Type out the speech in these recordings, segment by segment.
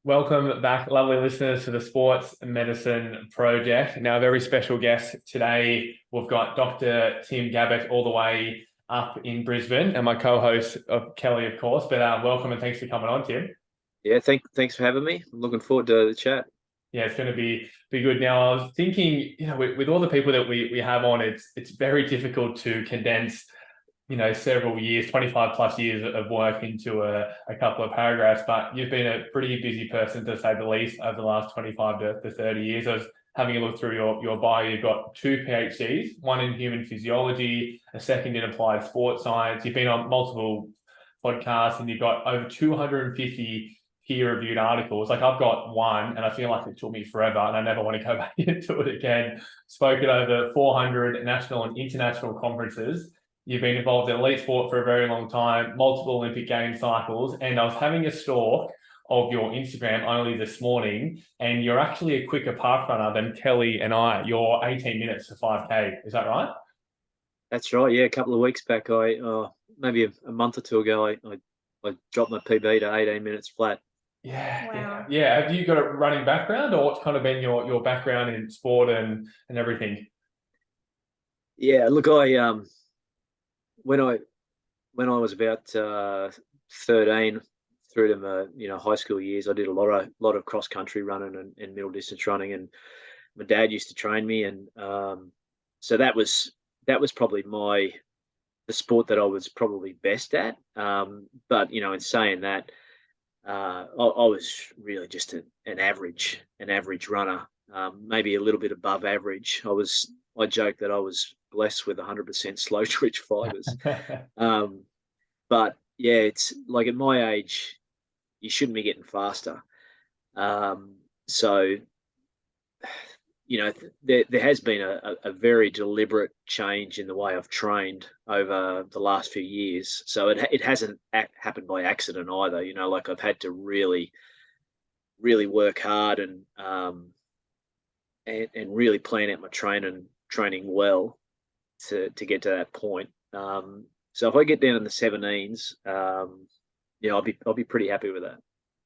Welcome back, lovely listeners, to the Sports Medicine Project. Now, a very special guest today. We've got Dr. Tim Gabbett all the way up in Brisbane, and my co-host Kelly, of course. But welcome and thanks for coming on, Tim. Yeah, thanks for having me. I'm looking forward to the chat. Yeah, it's going to be good. Now, I was thinking, with all the people that we have on, it's very difficult to condense several years, 25 plus years of work into a couple of paragraphs, but you've been a pretty busy person, to say the least, over the last 25 to 30 years. I was having a look through your bio. You've got 2 PhDs, one in human physiology, a second in applied sports science. You've been on multiple podcasts and you've got over 250 peer-reviewed articles. Like, I've got one and I feel like it took me forever and I never want to go back into it again. Spoken over 400 national and international conferences. You've been involved in elite sport for a very long time, multiple Olympic Games cycles, and I was having a stalk of your Instagram only this morning, and you're actually a quicker park runner than Kelly and I. You're 18 minutes to 5K. Is that right? That's right. Yeah, a couple of weeks back, maybe a month or two ago, I dropped my PB to 18 minutes flat. Yeah, Wow. yeah. Have you got a running background, or what's kind of been your background in sport and everything? Yeah, look, when I was about 13 through to my high school years, I did a lot of cross country running and middle distance running, and my dad used to train me, and so that was probably the sport that I was probably best at. But in saying that, I was really just an average runner, maybe a little bit above average. I joke that I was blessed with 100% slow twitch fibers. But yeah, it's like at my age, you shouldn't be getting faster. So, there has been a very deliberate change in the way I've trained over the last few years. So it hasn't happened by accident either. Like, I've had to really, really work hard and really plan out my training well to get to that point. So if I get down in the 17s, I'll be pretty happy with that.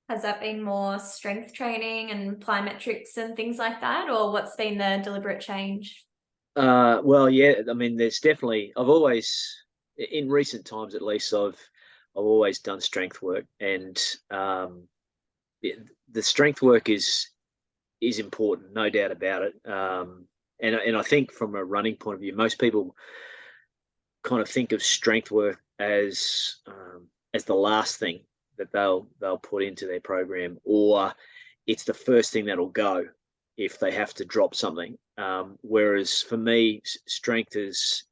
Has that been more strength training and plyometrics and things like that, or what's been the deliberate change? Well, yeah, I mean, there's definitely. I've always, in recent times at least, I've always done strength work, and the strength work is important, no doubt about it. And I think from a running point of view, most people kind of think of strength work as the last thing that they'll put into their program, or it's the first thing that'll go if they have to drop something. Whereas for me, strength it's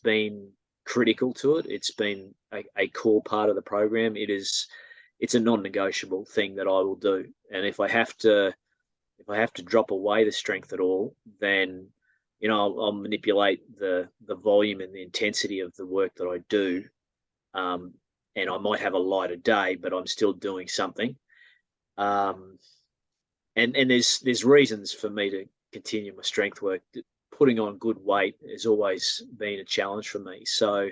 been critical to it. It's been a core part of the program. It's a non-negotiable thing that I will do. And if I have to drop away the strength at all, then I'll manipulate the volume and the intensity of the work that I do. And I might have a lighter day, but I'm still doing something. And there's reasons for me to continue my strength work. Putting on good weight has always been a challenge for me. So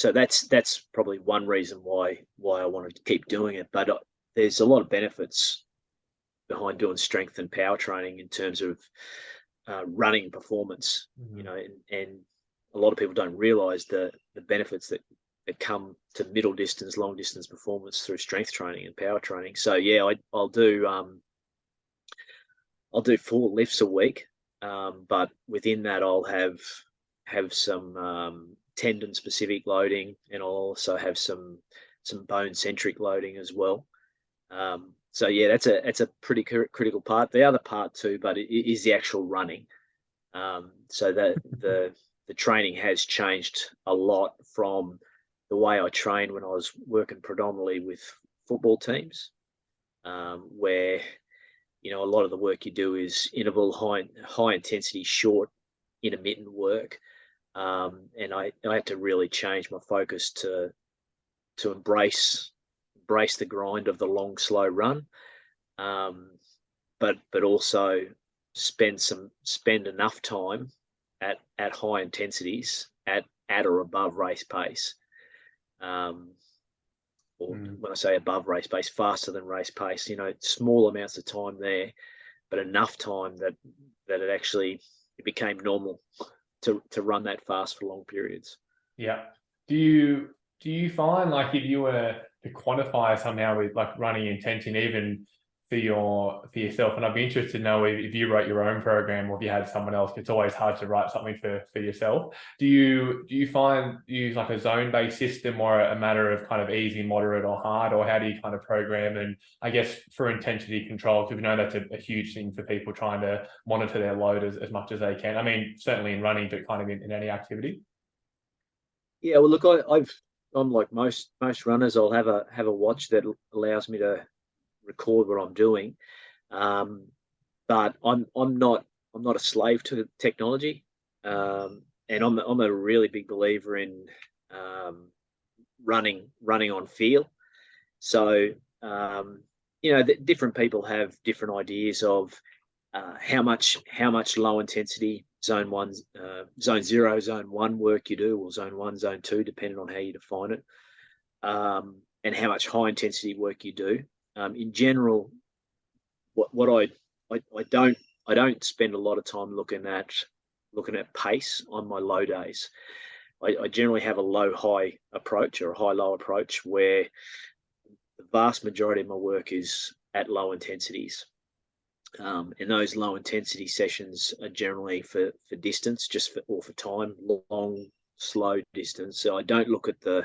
that's probably one reason why I wanted to keep doing it. But there's a lot of benefits behind doing strength and power training in terms of running performance. And a lot of people don't realize the benefits that come to middle distance, long distance performance through strength training and power training. So yeah, I'll do 4 lifts a week, but within that I'll have some tendon specific loading, and I'll also have some bone centric loading as well. So yeah, that's a pretty critical part. The other part too, but it is the actual running. So that the training has changed a lot from the way I trained when I was working predominantly with football teams, where a lot of the work you do is interval, high intensity, short, intermittent work, and I had to really change my focus to embrace the grind of the long, slow run, but also spend enough time at high intensities at or above race pace. or when I say above race pace, faster than race pace. Small amounts of time there, but enough time that it became normal to run that fast for long periods. Yeah. Do you find, like, if you were to quantify somehow with like running intention, even for yourself, and I'd be interested to know if you wrote your own program or if you had someone else. It's always hard to write something for yourself. Do you find you use like a zone-based system, or a matter of kind of easy, moderate, or hard, or how do you kind of program? And I guess for intensity control, because we know that's a huge thing for people trying to monitor their load as much as they can. I mean, certainly in running, but kind of in any activity. Yeah, well, look, I'm like most runners. I'll have a watch that allows me to record what I'm doing, but I'm not a slave to technology, and I'm a really big believer in running on feel. So different people have different ideas of how much low intensity zone 1, zone 0, zone 1 work you do, or zone 1, zone 2, depending on how you define it, and how much high intensity work you do. In general, what I don't spend a lot of time looking at pace on my low days. I generally have a low-high approach or a high-low approach, where the vast majority of my work is at low intensities. And those low intensity sessions are generally for distance, or for time, long, slow distance. So I don't look at the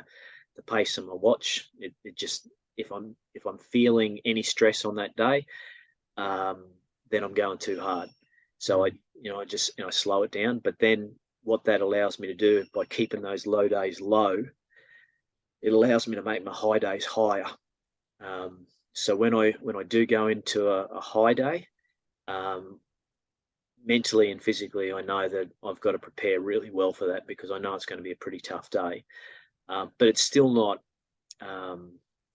pace on my watch. It just, if I'm feeling any stress on that day, then I'm going too hard. So I slow it down. But then what that allows me to do, by keeping those low days low, it allows me to make my high days higher. So when I do go into a high day, mentally and physically, I know that I've got to prepare really well for that, because I know it's going to be a pretty tough day. But it's still not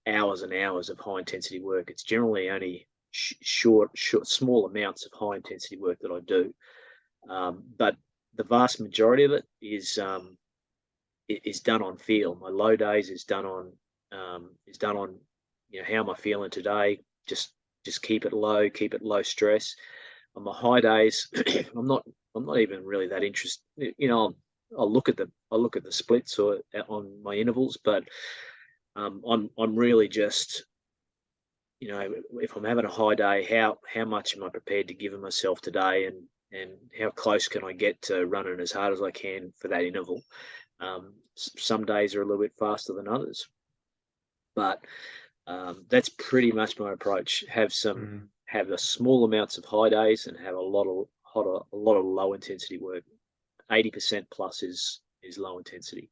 hours and hours of high intensity work. It's generally only short, small amounts of high intensity work that I do. But the vast majority of it is done on feel. My low days is done on how am I feeling today? Just keep it low stress. On my high days, I'm not even really that interested. I'll look at the splits or on my intervals, but I'm really just, if I'm having a high day, how much am I prepared to give myself today, and how close can I get to running as hard as I can for that interval? Some days are a little bit faster than others, but that's pretty much my approach. Have a small amounts of high days, and have a lot of low intensity work. 80% plus is low intensity.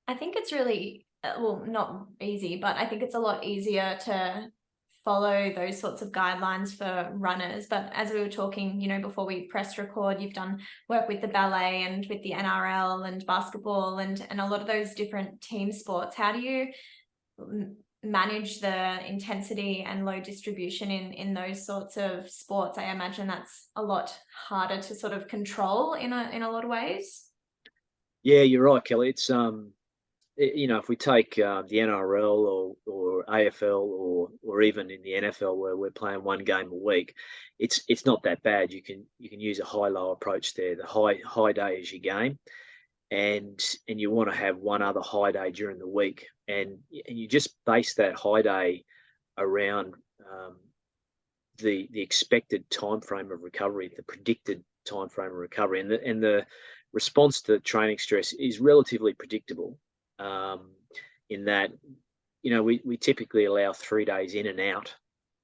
I think it's really, well, not easy, but I think it's a lot easier to follow those sorts of guidelines for runners. But as we were talking, before we pressed record, you've done work with the ballet and with the NRL and basketball and a lot of those different team sports. How do you manage the intensity and low distribution in those sorts of sports? I imagine that's a lot harder to sort of control in a lot of ways. Yeah, you're right, Kelly. It's if we take the NRL or AFL or even in the NFL, where we're playing one game a week, it's not that bad. You can use a high-low approach there. The high day is your game, and you want to have one other high day during the week, and you just base that high day around the expected time frame of recovery, the predicted time frame of recovery, and the response to training stress is relatively predictable. In that, we typically allow 3 days in and out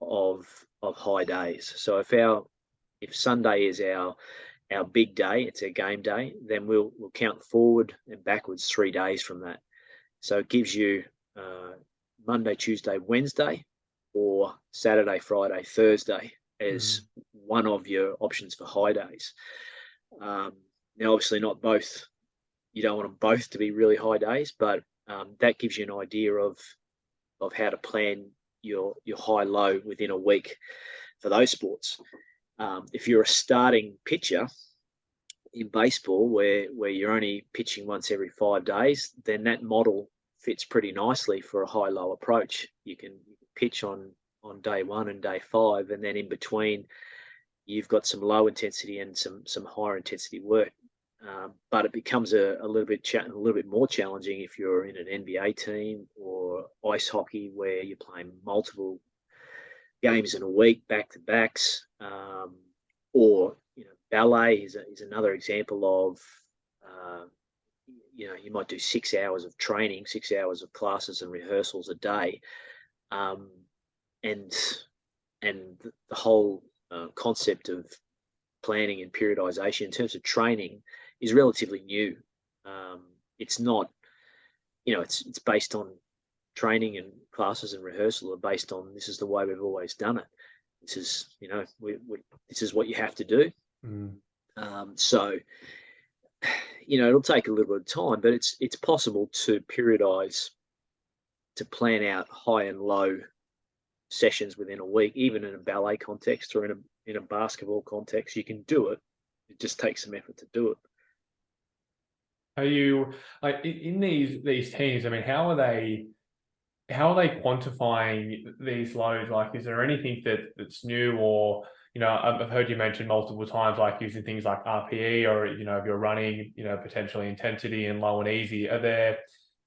of high days. So if Sunday is our big day, it's our game day, then we'll count forward and backwards 3 days from that. So it gives you Monday, Tuesday, Wednesday, or Saturday, Friday, Thursday as one of your options for high days. Now, obviously not both. You don't want them both to be really high days, but that gives you an idea of how to plan your high-low within a week for those sports. If you're a starting pitcher in baseball, where you're only pitching once every 5 days, then that model fits pretty nicely for a high-low approach. You can pitch on day 1 and day 5, and then in between, you've got some low intensity and some higher intensity work. But it becomes a little bit more challenging if you're in an NBA team or ice hockey, where you're playing multiple games in a week, back-to-backs, or ballet is another example of you might do 6 hours of training, 6 hours of classes and rehearsals a day, and the whole concept of planning and periodization in terms of training is relatively new. It's not, it's based on training, and classes and rehearsal are based on, this is the way we've always done it. This is, this is what you have to do. So, it'll take a little bit of time, but it's possible to periodize, to plan out high and low sessions within a week, even in a ballet context or in a basketball context. You can do it. It just takes some effort to do it. Are you, like, in these teams? I mean, how are they quantifying these loads? Like, is there anything that's new, or I've heard you mention multiple times, like using things like RPE, or if you're running, potentially intensity and low and easy.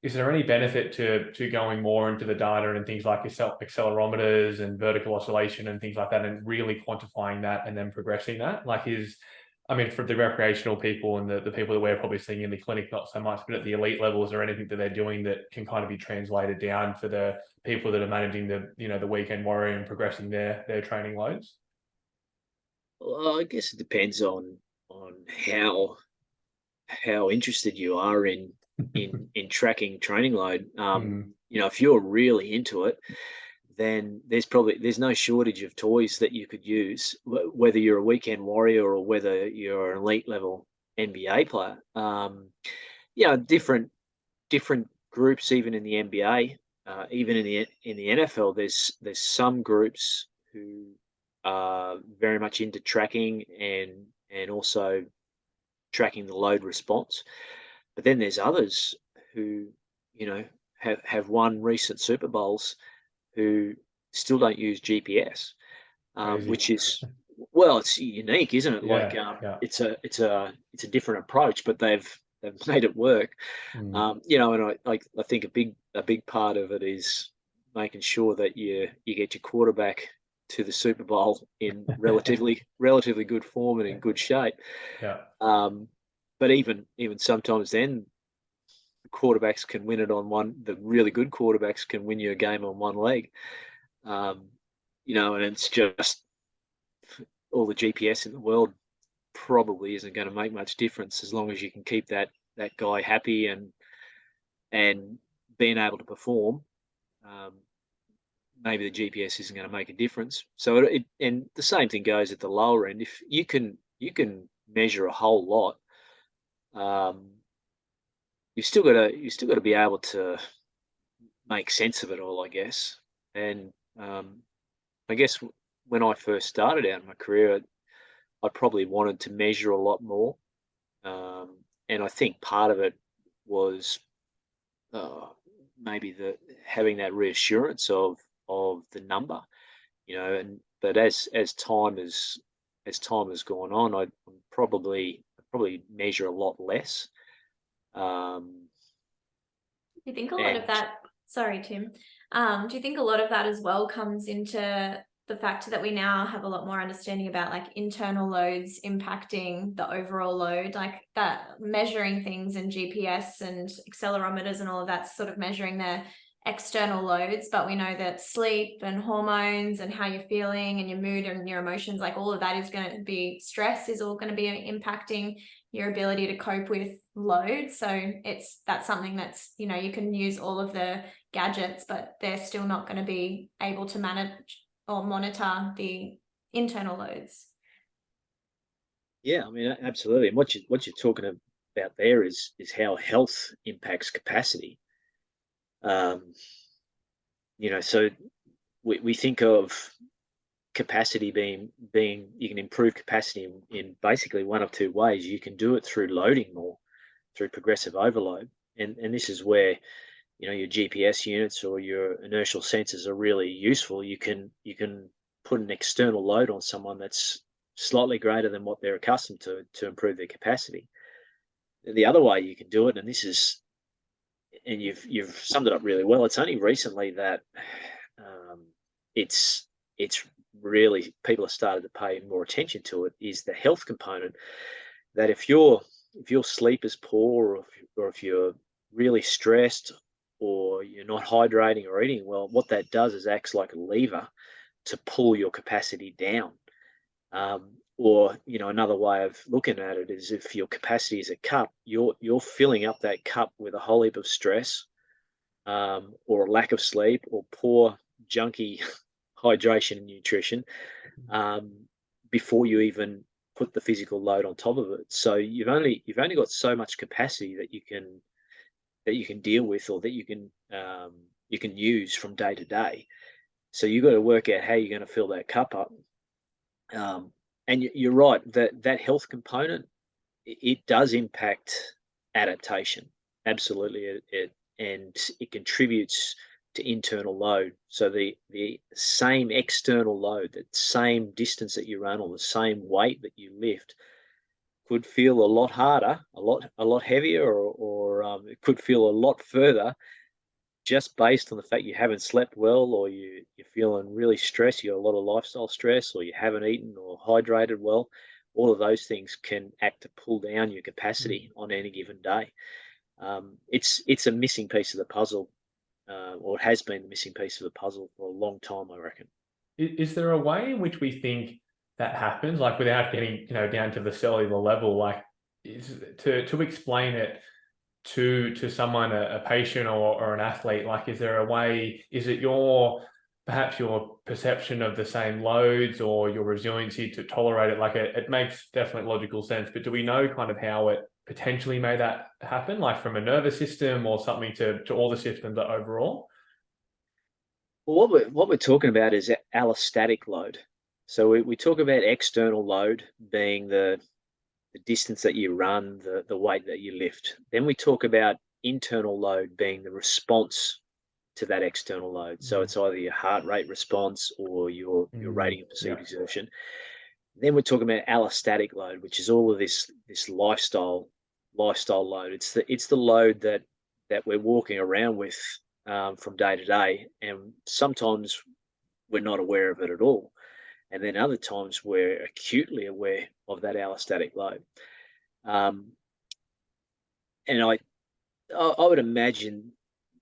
Is there any benefit to going more into the data and things like accelerometers and vertical oscillation and things like that, and really quantifying that and then progressing that? For the recreational people and the people that we're probably seeing in the clinic, not so much, but at the elite levels, or anything that they're doing that can kind of be translated down for the people that are managing the weekend warrior and progressing their training loads? Well, I guess it depends on how interested you are in tracking training load. If you're really into it, then there's no shortage of toys that you could use, whether you're a weekend warrior or whether you're an elite level NBA player. Different groups, even in the NBA, even in the NFL, there's some groups who are very much into tracking and also tracking the load response. But then there's others who, have won recent Super Bowls, who still don't use GPS, which is, well, it's unique, isn't it? Yeah. It's a different approach, but they've made it work. And I think a big part of it is making sure that you get your quarterback to the Super Bowl in relatively good form and in good shape. Yeah. But even sometimes then, quarterbacks can win it on one. The really good quarterbacks can win you a game on one leg. And it's just, all the GPS in the world probably isn't going to make much difference as long as you can keep that guy happy and being able to perform. Maybe the GPS isn't going to make a difference. So and the same thing goes at the lower end. If you can measure a whole lot, you still got to be able to make sense of it all, I guess. And I guess when I first started out in my career, I probably wanted to measure a lot more, and I think part of it was maybe having that reassurance of the number, but as time has gone on, I probably measure a lot less. Do you think a lot of that, sorry, Tim, do you think a lot of that as well comes into the fact that we now have a lot more understanding about like internal loads impacting the overall load, like that measuring things in GPS and accelerometers and all of that's sort of measuring their external loads, but we know that sleep and hormones and how you're feeling and your mood and your emotions, like all of that is going to be, stress is all going to be impacting your ability to cope with load. So that's something that's, you can use all of the gadgets, but they're still not going to be able to manage or monitor the internal loads. Yeah, I mean, absolutely. And what you're talking about there is how health impacts capacity. So we think of capacity being you can improve capacity in basically one of two ways. You can do it through loading more, through progressive overload, and this is where your GPS units or your inertial sensors are really useful, you can put an external load on someone that's slightly greater than what they're accustomed to improve their capacity. The other way you can do it, and this is, and you've summed it up really well. It's only recently that it's really, people have started to pay more attention to it, is the health component. That if your sleep is poor, or if you're really stressed, or you're not hydrating or eating well, what that does is acts like a lever to pull your capacity down. Or another way of looking at it is, if your capacity is a cup, you're filling up that cup with a whole heap of stress, or a lack of sleep, or poor junky hydration and nutrition, before you even put the physical load on top of it. So you've only got so much capacity that you can deal with, or that you can use from day to day. So you've got to work out how you're going to fill that cup up. And you're right, that health component, it does impact adaptation. Absolutely, and it contributes to internal load. So the same external load, that same distance that you run, or the same weight that you lift, could feel a lot harder, a lot heavier, or it could feel a lot further, just based on the fact you haven't slept well, or you're feeling really stressed, you got a lot of lifestyle stress, or you haven't eaten or hydrated well. All of those things can act to pull down your capacity on any given day. It's a missing piece of the puzzle, or it has been the missing piece of the puzzle for a long time, I reckon. Is there a way in which we think that happens, like without getting down to the cellular level, like to explain it to someone, a patient or an athlete? Like, is there a way? Is it perhaps your perception of the same loads, or your resiliency to tolerate it? Like, it makes definitely logical sense, but do we know kind of how it potentially made that happen, like from a nervous system or something to all the systems overall? Well, what we're talking about is allostatic load. So we talk about external load being the distance that you run, the weight that you lift. Then we talk about internal load being the response to that external load. So it's either your heart rate response, or your rating of perceived exertion. Then we're talking about allostatic load, which is all of this lifestyle load. It's the load that we're walking around with, from day to day, and sometimes we're not aware of it at all, and then other times we're acutely aware of that allostatic load. And I would imagine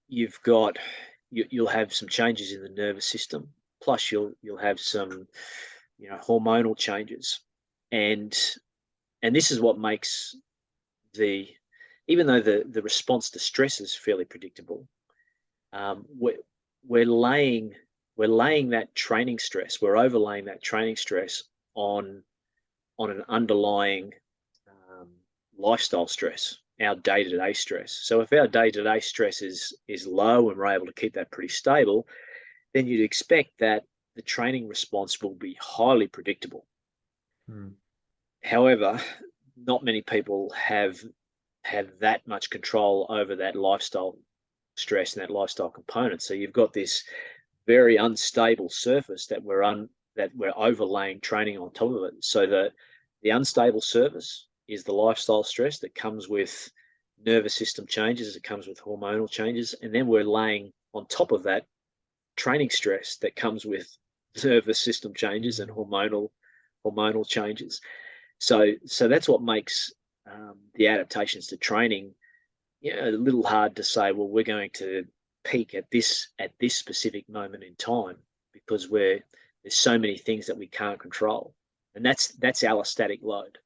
you'll have some changes in the nervous system, plus you'll have some hormonal changes, and this is what makes even though the response to stress is fairly predictable, we're laying that training stress, we're overlaying that training stress on an underlying lifestyle stress, our day-to-day stress. So if our day-to-day stress is low and we're able to keep that pretty stable, then you'd expect that the training response will be highly predictable. However, not many people have that much control over that lifestyle stress and that lifestyle component. So you've got this very unstable surface that we're overlaying training on top of it. So the unstable surface is the lifestyle stress that comes with nervous system changes, it comes with hormonal changes, and then we're laying on top of that training stress that comes with nervous system changes and hormonal changes. So that's what makes the adaptations to training a little hard to say, well, we're going to peak at this specific moment in time, because there's so many things that we can't control, and that's allostatic load.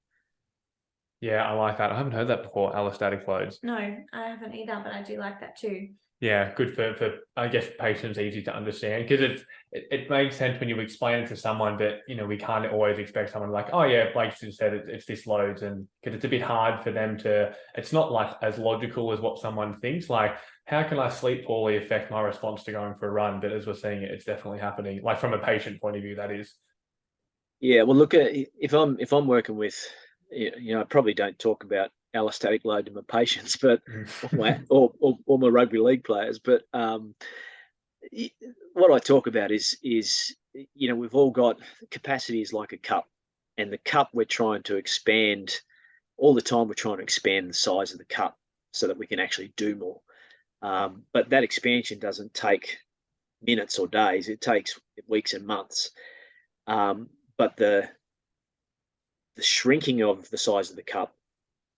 Yeah, I like that. I haven't heard that before, allostatic loads. No, I haven't either, but I do like that too. Yeah, good for I guess patients, easy to understand, because it makes sense when you explain it to someone, but we can't always expect someone like, oh yeah, Blake just said it's this loads, and because it's a bit hard for them it's not like as logical as what someone thinks. Like, how can I sleep poorly affect my response to going for a run? But as we're seeing it's definitely happening, like from a patient point of view, that is. Yeah, well, look, if I'm working with, I probably don't talk about allostatic load to my patients, but Mm. or my rugby league players. But what I talk about is we've all got capacity is like a cup, and the cup we're trying to expand all the time. We're trying to expand the size of the cup so that we can actually do more. But that expansion doesn't take minutes or days; it takes weeks and months. But the shrinking of the size of the cup,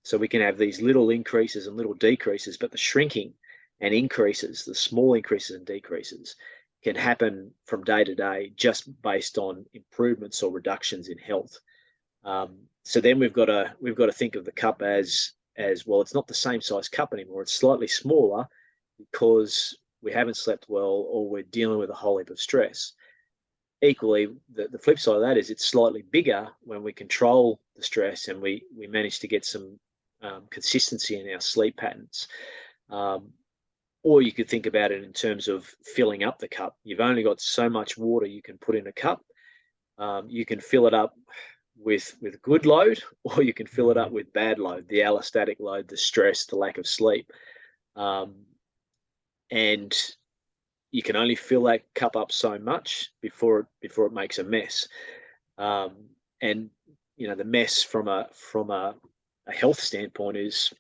so we can have these little increases and little decreases, but the shrinking and increases, the small increases and decreases, can happen from day to day just based on improvements or reductions in health. So then we've got to think of the cup as well. It's not the same size cup anymore. It's slightly smaller because we haven't slept well or we're dealing with a whole heap of stress. Equally, the flip side of that is it's slightly bigger when we control the stress and we manage to get some consistency in our sleep patterns. Or you could think about it in terms of filling up the cup. You've only got so much water you can put in a cup. You can fill it up with good load, or you can fill it up with bad load, the allostatic load, the stress, the lack of sleep. And you can only fill that cup up so much before it makes a mess. And the mess from a health standpoint is,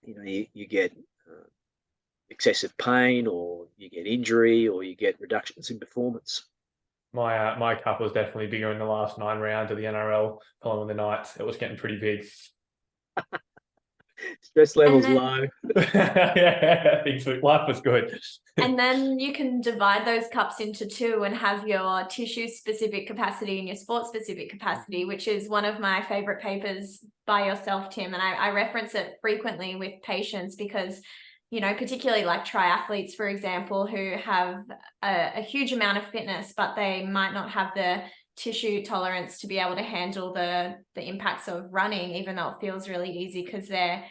you get excessive pain, or you get injury, or you get reductions in performance. My cup was definitely bigger in the last 9 rounds of the NRL following the Knights. It was getting pretty big. Stress levels low. Yeah, life was good. And then you can divide those cups into 2 and have your tissue-specific capacity and your sport-specific capacity, which is one of my favorite papers by yourself, Tim. And I reference it frequently with patients because, particularly like triathletes, for example, who have a huge amount of fitness, but they might not have the tissue tolerance to be able to handle the impacts of running, even though it feels really easy because their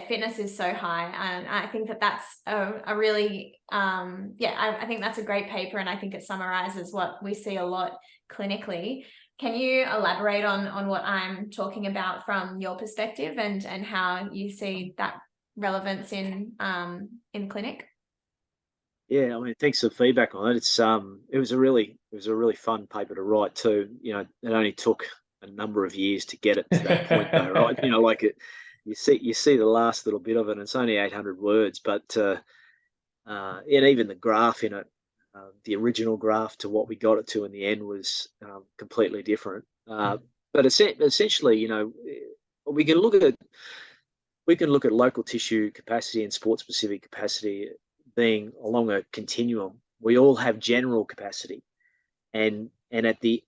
fitness is so high. And I think that's a really, I think that's a great paper. And I think it summarizes what we see a lot clinically. Can you elaborate on what I'm talking about from your perspective and how you see that relevance in clinic? Yeah, I mean, thanks for the feedback on it. It was a really fun paper to write too. It only took a number of years to get it to that point though, right? You see the last little bit of it, and it's only 800 words, but and even the graph in it, the original graph to what we got it to in the end was completely different. But essentially, we can look at local tissue capacity and sport-specific capacity being along a continuum. We all have general capacity, and at the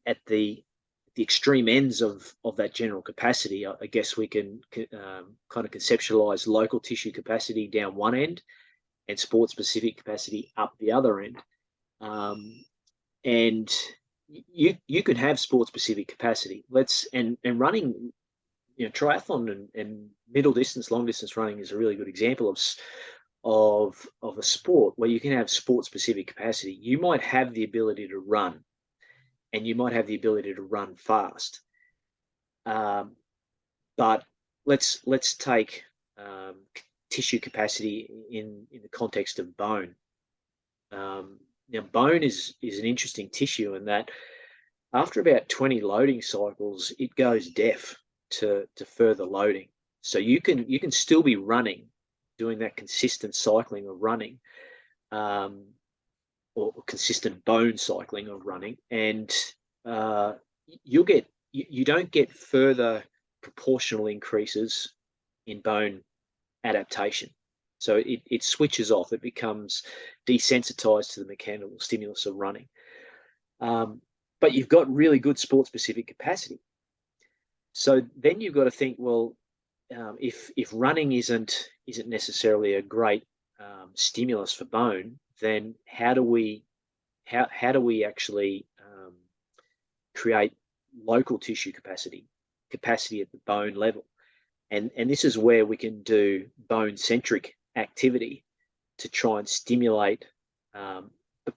extreme ends of that general capacity, I guess we can kind of conceptualize local tissue capacity down one end and sport-specific capacity up the other end. And you could have sport-specific capacity. And running, triathlon and middle distance, long distance running is a really good example of a sport where you can have sport-specific capacity. You might have the ability to run, and you might have the ability to run fast. But let's take tissue capacity in the context of bone. Now, bone is an interesting tissue in that after about 20 loading cycles, it goes deaf to further loading. So you can still be running, doing that consistent cycling of running, or consistent bone cycling of running, and you don't get further proportional increases in bone adaptation. So it switches off. It becomes desensitized to the mechanical stimulus of running. But you've got really good sport-specific capacity. So then you've got to think, well, if running isn't necessarily a great stimulus for bone, then how do we actually create local tissue capacity at the bone level? And this is where we can do bone-centric activity to try and stimulate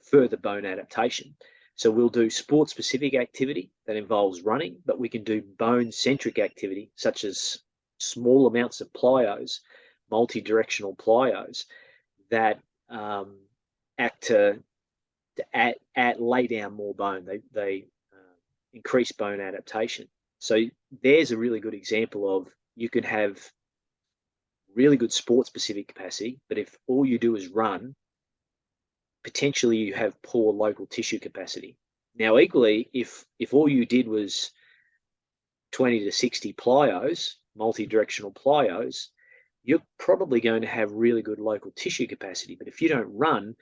further bone adaptation. So we'll do sport-specific activity that involves running, but we can do bone-centric activity such as small amounts of plyos, multi-directional plyos, that act to lay down more bone. They increase bone adaptation. So there's a really good example of, you can have really good sport-specific capacity, but if all you do is run, potentially you have poor local tissue capacity. Now, equally, if all you did was 20 to 60 plyos, multi-directional plyos, you're probably going to have really good local tissue capacity. But if you don't run,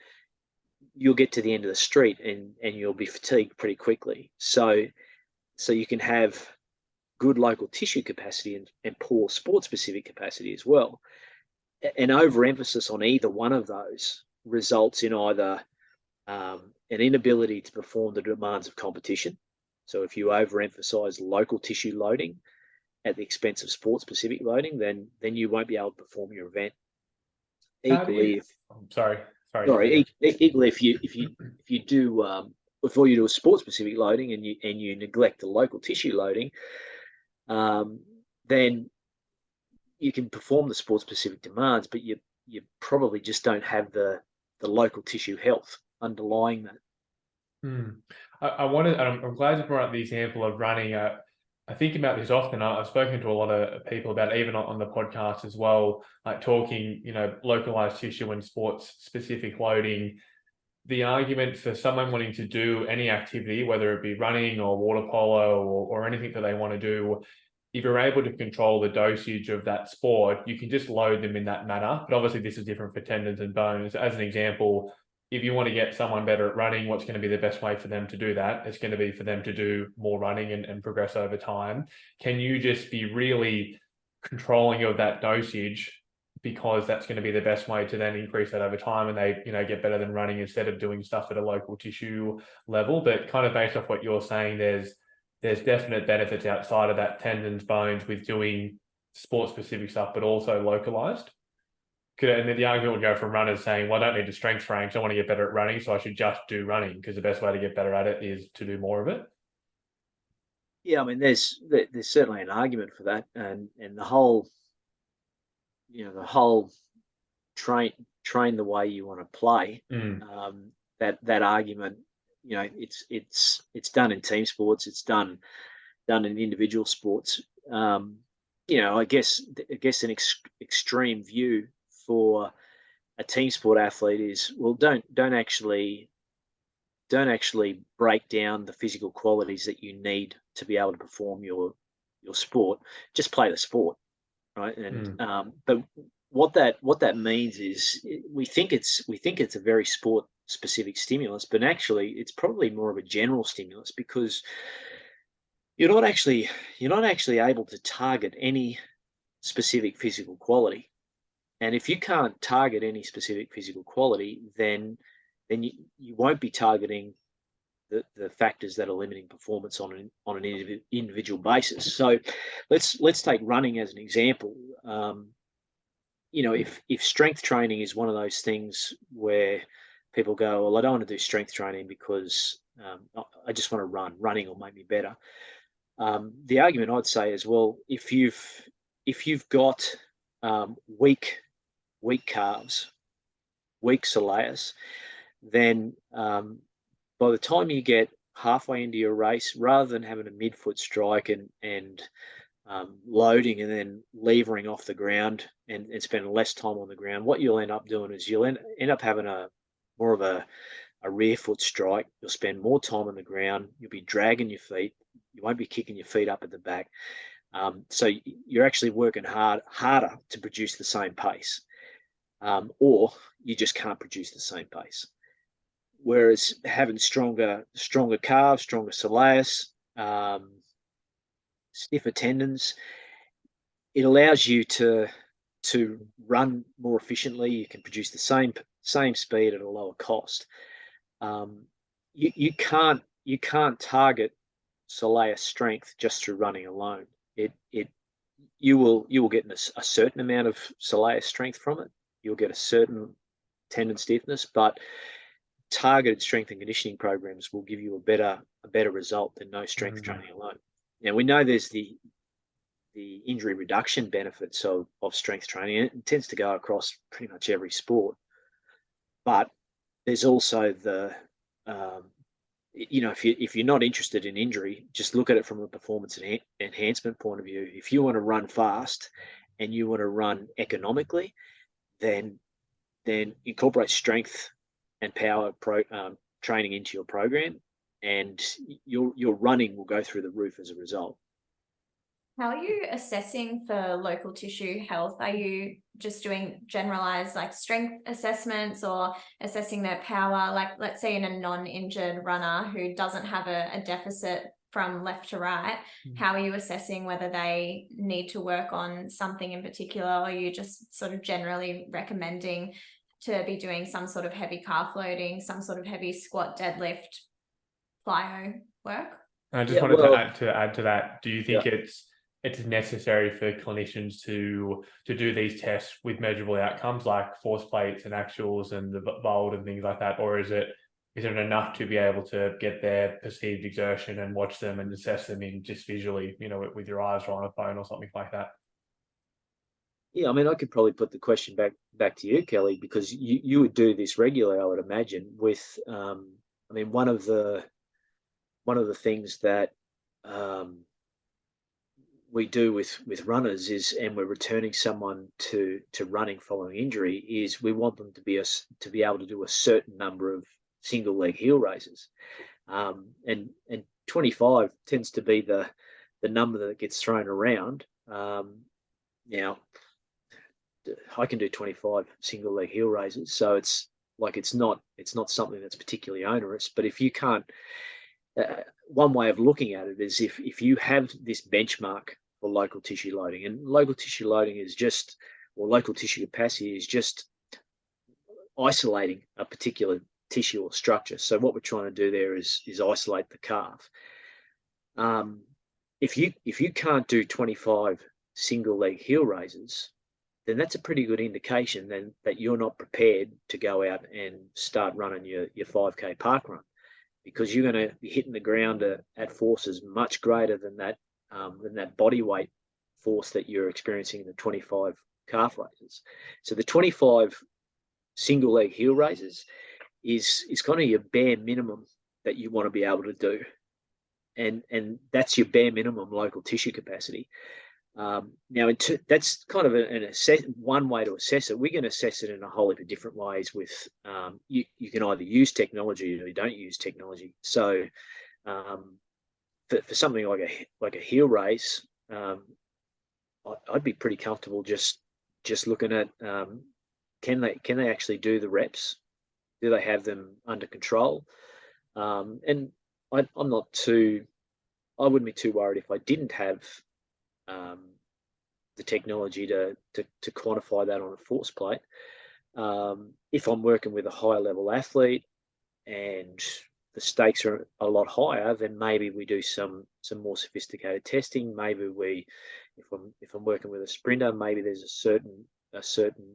you'll get to the end of the street and you'll be fatigued pretty quickly. So you can have good local tissue capacity and poor sport-specific capacity as well. An overemphasis on either one of those results in either an inability to perform the demands of competition. So if you overemphasize local tissue loading at the expense of sport-specific loading, then you won't be able to perform your event. Equally, equally, if you do before you do a sport-specific loading and you neglect the local tissue loading, then you can perform the sport-specific demands, but you probably just don't have the local tissue health underlying that. I'm glad you brought up the example of running. I think about this often. I've spoken to a lot of people about it, even on the podcast as well, like talking, localized tissue and sports specific loading. The argument for someone wanting to do any activity, whether it be running or water polo or anything that they want to do, if you're able to control the dosage of that sport, you can just load them in that manner. But obviously this is different for tendons and bones. As an example, if you want to get someone better at running, what's going to be the best way for them to do that? It's going to be for them to do more running and progress over time. Can you just be really controlling of that dosage, because that's going to be the best way to then increase that over time, and they get better than running, instead of doing stuff at a local tissue level? But kind of based off what you're saying, there's definite benefits outside of that tendons, bones, with doing sport specific stuff, but also localized. And then the argument would go from runners saying, well, I don't need to strength train because I want to get better at running, so I should just do running, because the best way to get better at it is to do more of it. Yeah, I mean, there's certainly an argument for that, and the whole train the way you want to play. That argument, it's done in team sports, it's done in individual sports. I guess an extreme view for a team sport athlete is, well, don't actually break down the physical qualities that you need to be able to perform your sport. Just play the sport, right? And but what that means is, we think it's a very sport specific stimulus, but actually it's probably more of a general stimulus, because you're not actually able to target any specific physical quality. And if you can't target any specific physical quality, then you won't be targeting the factors that are limiting performance on an individual basis. So let's take running as an example. If strength training is one of those things where people go, well, I don't want to do strength training because I just want to run. Running will make me better. The argument I'd say is, well, if you've got weak calves, weak soleus, then by the time you get halfway into your race, rather than having a midfoot strike and loading and then levering off the ground and spending less time on the ground, what you'll end up doing is you'll end up having more of a rear foot strike. You'll spend more time on the ground. You'll be dragging your feet. You won't be kicking your feet up at the back. So you're actually working harder to produce the same pace, or you just can't produce the same pace. Whereas having stronger calves, stronger soleus, stiffer tendons, it allows you to run more efficiently. You can produce the same speed at a lower cost. You can't target soleus strength just through running alone. You will get a certain amount of soleus strength from it. You'll get a certain tendon stiffness, but targeted strength and conditioning programs will give you a better result than no strength training alone. Now, we know there's the the injury reduction benefits of strength training. It tends to go across pretty much every sport. But there's also the, if you're not interested in injury, just look at it from a performance enhancement point of view. If you want to run fast and you want to run economically, then incorporate strength and power training into your program, and your running will go through the roof as a result. How are you assessing for local tissue health? Are you just doing generalized like strength assessments, or assessing their power? Like, let's say in a non-injured runner who doesn't have a deficit from left to right, how are you assessing whether they need to work on something in particular, or are you just sort of generally recommending to be doing some sort of heavy calf loading, some sort of heavy squat, deadlift, plyo work? I just wanted to add to that. Do you think it's necessary for clinicians to do these tests with measurable outcomes like force plates and actuals and the bold and things like that, or is it enough to be able to get their perceived exertion and watch them and assess them in just visually, with your eyes or on a phone or something like that? Yeah, I mean, I could probably put the question back to you, Kelly, because you would do this regularly, I would imagine. With, one of the things that we do with runners is, and we're returning someone to running following injury, is we want them to be able to do a certain number of single leg heel raises, and 25 tends to be the number that gets thrown around. Now, I can do 25 single leg heel raises, so it's not something that's particularly onerous. But if you can't, one way of looking at it is if you have this benchmark for local tissue loading, and local tissue loading is just, or local tissue capacity is just isolating a particular tissue or structure. So what we're trying to do there is isolate the calf. If you can't do 25 single leg heel raises, then that's a pretty good indication then that you're not prepared to go out and start running your 5K park run, because you're going to be hitting the ground at forces much greater than that body weight force that you're experiencing in the 25 calf raises. So the 25 single leg heel raises is kind of your bare minimum that you want to be able to do, and that's your bare minimum local tissue capacity. Now, that's kind of one way to assess it. We can assess it in a whole heap of different ways. With you can either use technology or you don't use technology. So for something like a heel raise, I'd be pretty comfortable just looking at can they actually do the reps? Do they have them under control? And I wouldn't be too worried if I didn't have the technology to quantify that on a force plate. If I'm working with a higher level athlete and the stakes are a lot higher, then maybe we do some more sophisticated testing. Maybe if I'm working with a sprinter, maybe there's a certain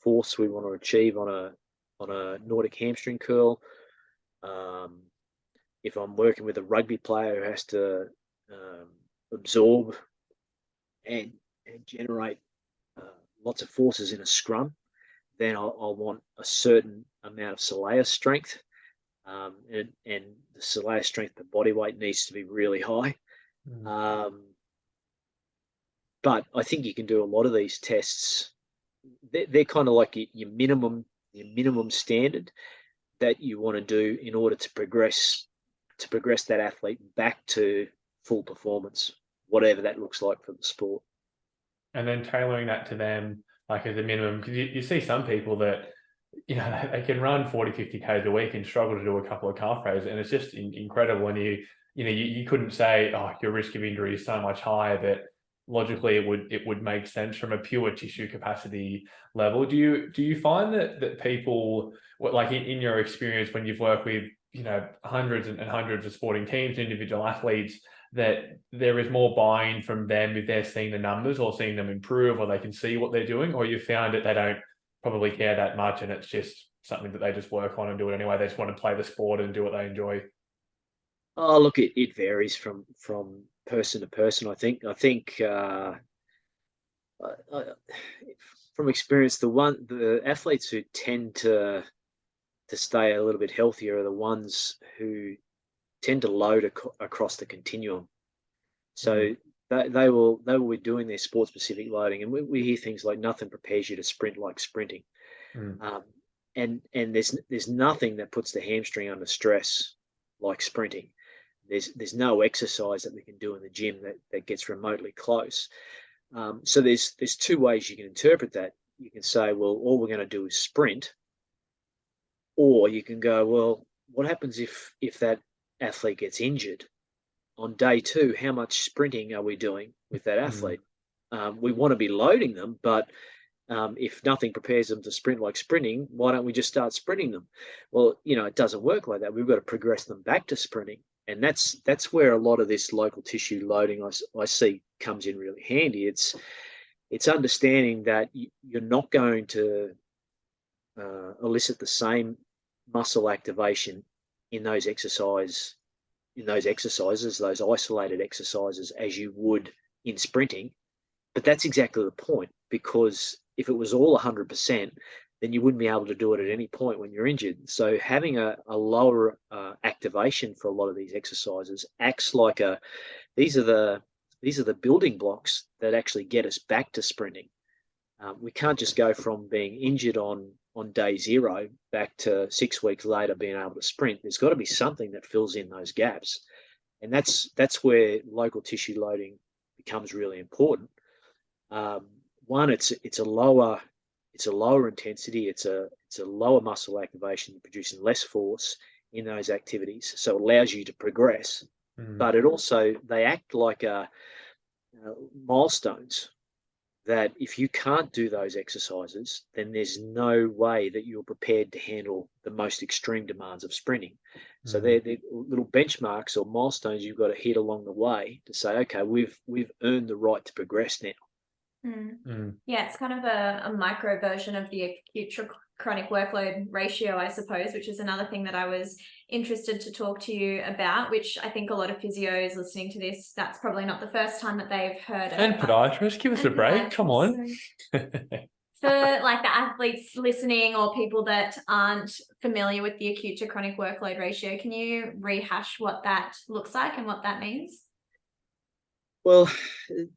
force we want to achieve on a Nordic hamstring curl. If I'm working with a rugby player who has to absorb and generate lots of forces in a scrum, then I'll want a certain amount of soleus strength, and the soleus strength, the body weight needs to be really high. But I think you can do a lot of these tests. They're kind of like your minimum standard that you want to do in order to progress that athlete back to full performance, whatever that looks like for the sport. And then tailoring that to them, like as a minimum, because you see some people that, they can run 40, 50 Ks a week and struggle to do a couple of calf raises. And it's just incredible. And you couldn't say, oh, your risk of injury is so much higher, that logically it would make sense from a pure tissue capacity level. Do you find that people, like in your experience when you've worked with, hundreds and hundreds of sporting teams, individual athletes, that there is more buy-in from them if they're seeing the numbers or seeing them improve, or they can see what they're doing, or you found that they don't probably care that much and it's just something that they just work on and do it anyway? They just want to play the sport and do what they enjoy. Oh, look, it varies from person to person. I think from experience, the athletes who tend to stay a little bit healthier are the ones who tend to load across the continuum. So they will be doing their sport specific loading, and we hear things like nothing prepares you to sprint like sprinting. And there's nothing that puts the hamstring under stress like sprinting. There's no exercise that we can do in the gym that gets remotely close. So there's two ways you can interpret that. You can say, well, all we're going to do is sprint, or you can go, well, what happens if that athlete gets injured on day 2? How much sprinting are we doing with that athlete? We want to be loading them, but if nothing prepares them to sprint like sprinting, why don't we just start sprinting them? Well, it doesn't work like that. We've got to progress them back to sprinting. And that's where a lot of this local tissue loading I see comes in really handy. It's understanding that you're not going to elicit the same muscle activation in those exercises, those isolated exercises, as you would in sprinting. But that's exactly the point, because if it was all 100%, then you wouldn't be able to do it at any point when you're injured. So having a lower activation for a lot of these exercises acts like these are the building blocks that actually get us back to sprinting. We can't just go from being injured on day 0 back to 6 weeks later being able to sprint. There's got to be something that fills in those gaps, and that's where local tissue loading becomes really important. One, it's a lower intensity, it's a lower muscle activation, producing less force in those activities, so it allows you to progress. But they act like milestones, that if you can't do those exercises, then there's no way that you're prepared to handle the most extreme demands of sprinting. So they're little benchmarks or milestones you've got to hit along the way to say, okay, we've earned the right to progress now. Yeah, it's kind of a micro version of the acute to chronic workload ratio, I suppose, which is another thing that I was interested to talk to you about, which I think a lot of physios listening to this, that's probably not the first time that they've heard it. And podiatrists, give us a break. Come on. For like the athletes listening or people that aren't familiar with the acute to chronic workload ratio, can you rehash what that looks like and what that means? Well,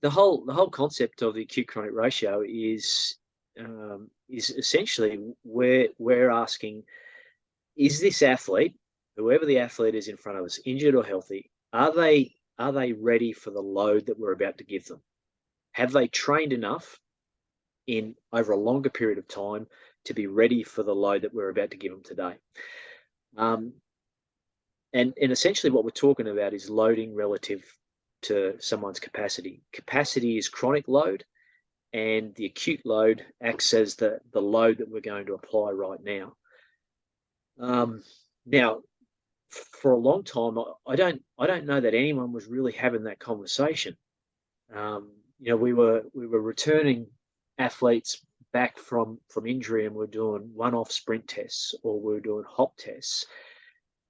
the whole concept of the acute chronic ratio is essentially we're asking, is this athlete, whoever the athlete is in front of us, injured or healthy, are they ready for the load that we're about to give them? Have they trained enough in over a longer period of time to be ready for the load that we're about to give them today? And essentially what we're talking about is loading relative to someone's capacity. Capacity is chronic load, and the acute load acts as the load that we're going to apply right now. Now, for a long time, I don't know that anyone was really having that conversation. We were returning athletes back from injury, and we're doing one-off sprint tests, or we're doing hop tests.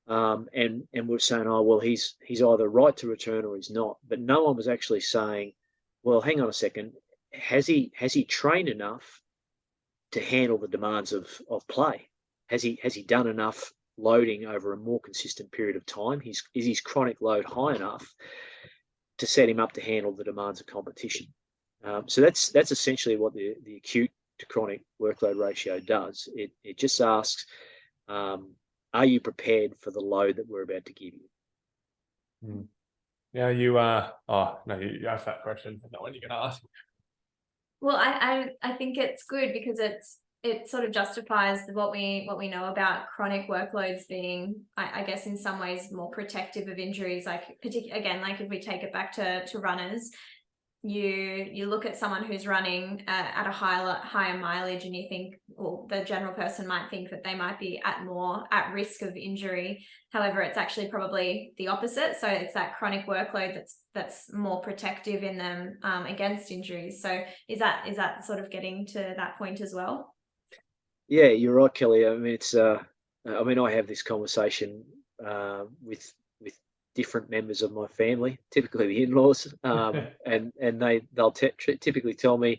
And we're saying, oh, well, he's either right to return or he's not. But no one was actually saying, well, hang on a second, has he trained enough to handle the demands of play? Has he done enough loading over a more consistent period of time? Is his chronic load high enough to set him up to handle the demands of competition? So that's essentially what the acute to chronic workload ratio does. It just asks, are you prepared for the load that we're about to give you? Yeah, you you asked that question. I know what you're going to ask. Well, I think it's good because it sort of justifies what we know about chronic workloads being, I guess, in some ways more protective of injuries. Like again, like if we take it back to runners, you look at someone who's running at a higher mileage, and you think, well, the general person might think that they might be at risk of injury. However, it's actually probably the opposite. So it's that chronic workload that's more protective in them against injuries. So is that sort of getting to that point as well? Yeah, you're right, Kelly. I mean, I have this conversation with different members of my family, typically the in-laws, and they'll typically tell me,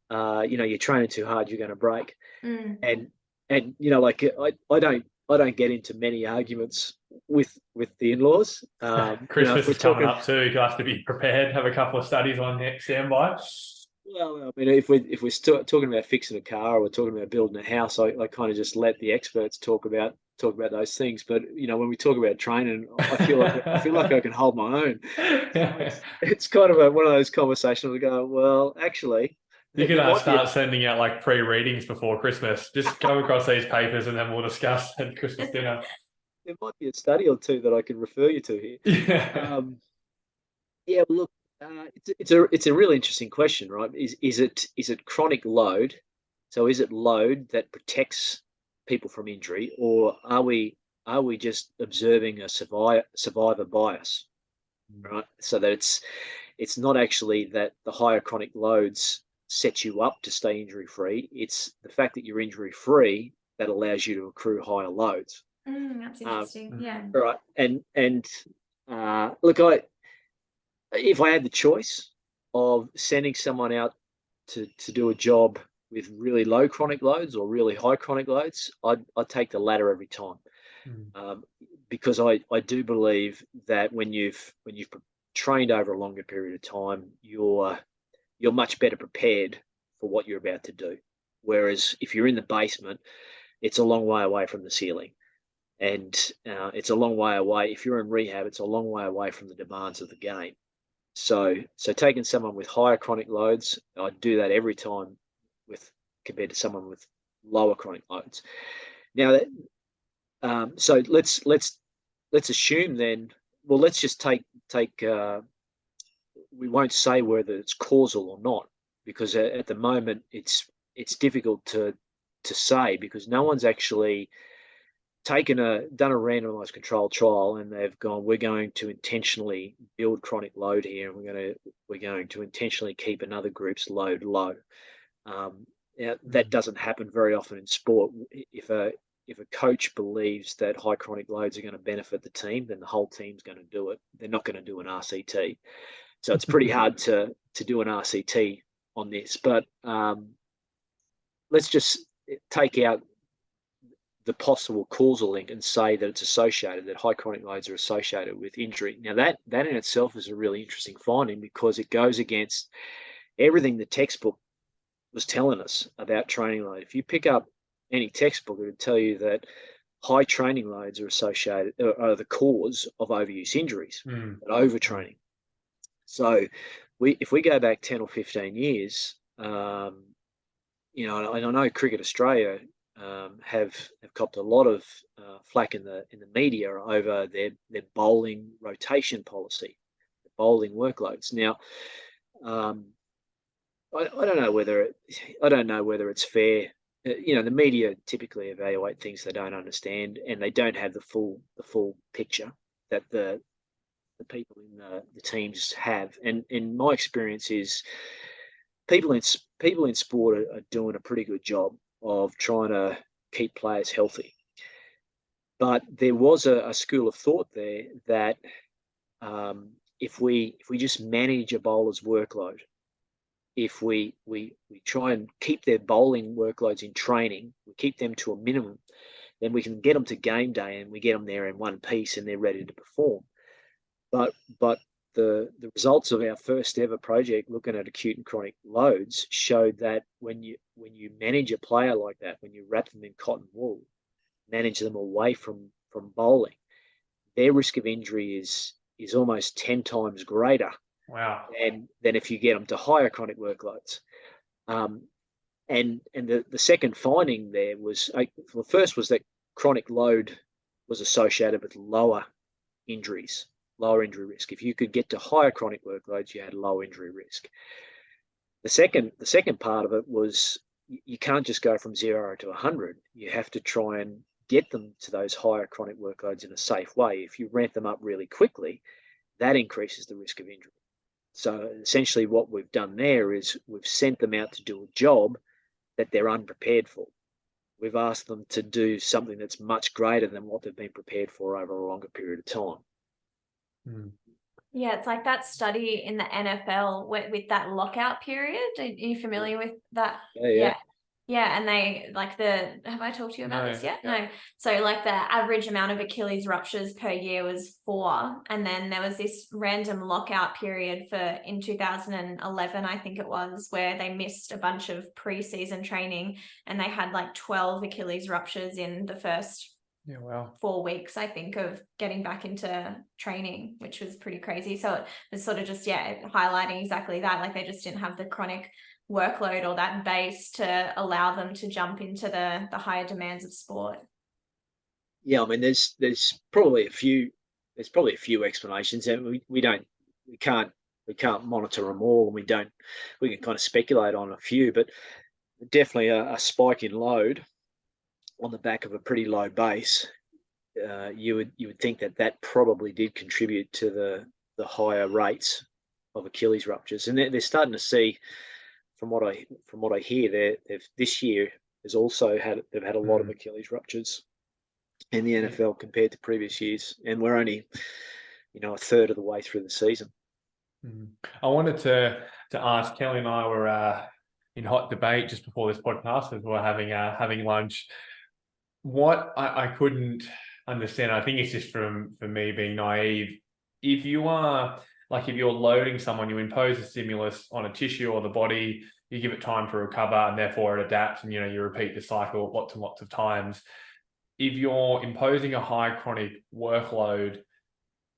you're training too hard, you're going to break. And like I don't get into many arguments with the in-laws. Christmas we're is coming talking up too. You have to be prepared. Have a couple of studies on standby. Well, I mean, if we're talking about fixing a car, or we're talking about building a house, I kind of just let the experts talk about those things. But when we talk about training, I feel like I can hold my own. So it's kind of one of those conversations. We go, well, actually, you're gonna start sending out like pre-readings before Christmas. Just go across these papers, and then we'll discuss at Christmas dinner. There might be a study or two that I can refer you to here. Yeah. Well, look. It's a really interesting question, right? Is it chronic load? So is it load that protects people from injury, or are we just observing a survivor bias, right? So that it's not actually that the higher chronic loads set you up to stay injury free. It's the fact that you're injury free that allows you to accrue higher loads. That's interesting. Yeah. Right. And look, if I had the choice of sending someone out to do a job with really low chronic loads or really high chronic loads, I'd take the latter every time, because I do believe that when you've trained over a longer period of time, you're much better prepared for what you're about to do. Whereas if you're in the basement, it's a long way away from the ceiling, and it's a long way away. If you're in rehab, it's a long way away from the demands of the game. So taking someone with higher chronic loads, I do that every time compared to someone with lower chronic loads. Now, so let's assume then. Well, let's just take. We won't say whether it's causal or not, because at the moment it's difficult to say, because no one's actually done a randomized controlled trial, and they've gone, we're going to intentionally build chronic load here, and we're going to intentionally keep another group's load low. That doesn't happen very often in sport. If a coach believes that high chronic loads are going to benefit the team, then the whole team's going to do it. They're not going to do an RCT. So it's pretty hard to do an RCT on this. But let's just take out the possible causal link and say that it's associated, that high chronic loads are associated with injury. Now, that in itself is a really interesting finding, because it goes against everything the textbook was telling us about training load. If you pick up any textbook, it would tell you that high training loads are the cause of overuse injuries, overtraining. So if we go back 10 or 15 years, I know Cricket Australia have copped a lot of flack in the media over their bowling rotation policy, the bowling workloads. Now, I don't know whether it's fair. The media typically evaluate things they don't understand, and they don't have the full picture that the people in the teams have. And in my experience is people in sport are doing a pretty good job of trying to keep players healthy. But there was a school of thought there that if we just manage a bowler's workload, if we try and keep their bowling workloads in training, we keep them to a minimum, then we can get them to game day and we get them there in one piece and they're ready to perform. But the results of our first ever project looking at acute and chronic loads showed that when you manage a player like that, when you wrap them in cotton wool, manage them away from bowling, their risk of injury is almost 10 times greater. Wow. Than if you get them to higher chronic workloads. And the second finding there was, the first was that chronic load was associated with lower injury risk. If you could get to higher chronic workloads, you had low injury risk. The second part of it was you can't just go from 0 to 100. You have to try and get them to those higher chronic workloads in a safe way. If you ramp them up really quickly, that increases the risk of injury. So essentially what we've done there is we've sent them out to do a job that they're unprepared for. We've asked them to do something that's much greater than what they've been prepared for over a longer period of time. Mm. Yeah, it's like that study in the NFL with that lockout period. Are you familiar with that? Yeah. Yeah, and they like have I talked to you about No, this yet? yeah. No. So like the average amount of Achilles ruptures per year was 4. And then there was this random lockout period in 2011, I think it was, where they missed a bunch of preseason training and they had like 12 Achilles ruptures in the first Yeah, wow. 4 weeks, I think, of getting back into training, which was pretty crazy. So it was sort of just, highlighting exactly that. Like they just didn't have the chronic workload or that base to allow them to jump into the higher demands of sport. Yeah, I mean, there's probably a few explanations, and we can't monitor them all, and we can kind of speculate on a few, but definitely a spike in load on the back of a pretty low base. You would think that probably did contribute to the higher rates of Achilles ruptures, and they're starting to see, from what I hear, this year they've had a lot of Achilles ruptures in the NFL compared to previous years, and we're only a third of the way through the season. I wanted to ask, Kelly and I were in hot debate just before this podcast as we were having lunch. What I couldn't understand, I think it's just for me being naive. If you're loading someone, you impose a stimulus on a tissue or the body, you give it time to recover, and therefore it adapts, and you repeat the cycle lots and lots of times. If you're imposing a high chronic workload,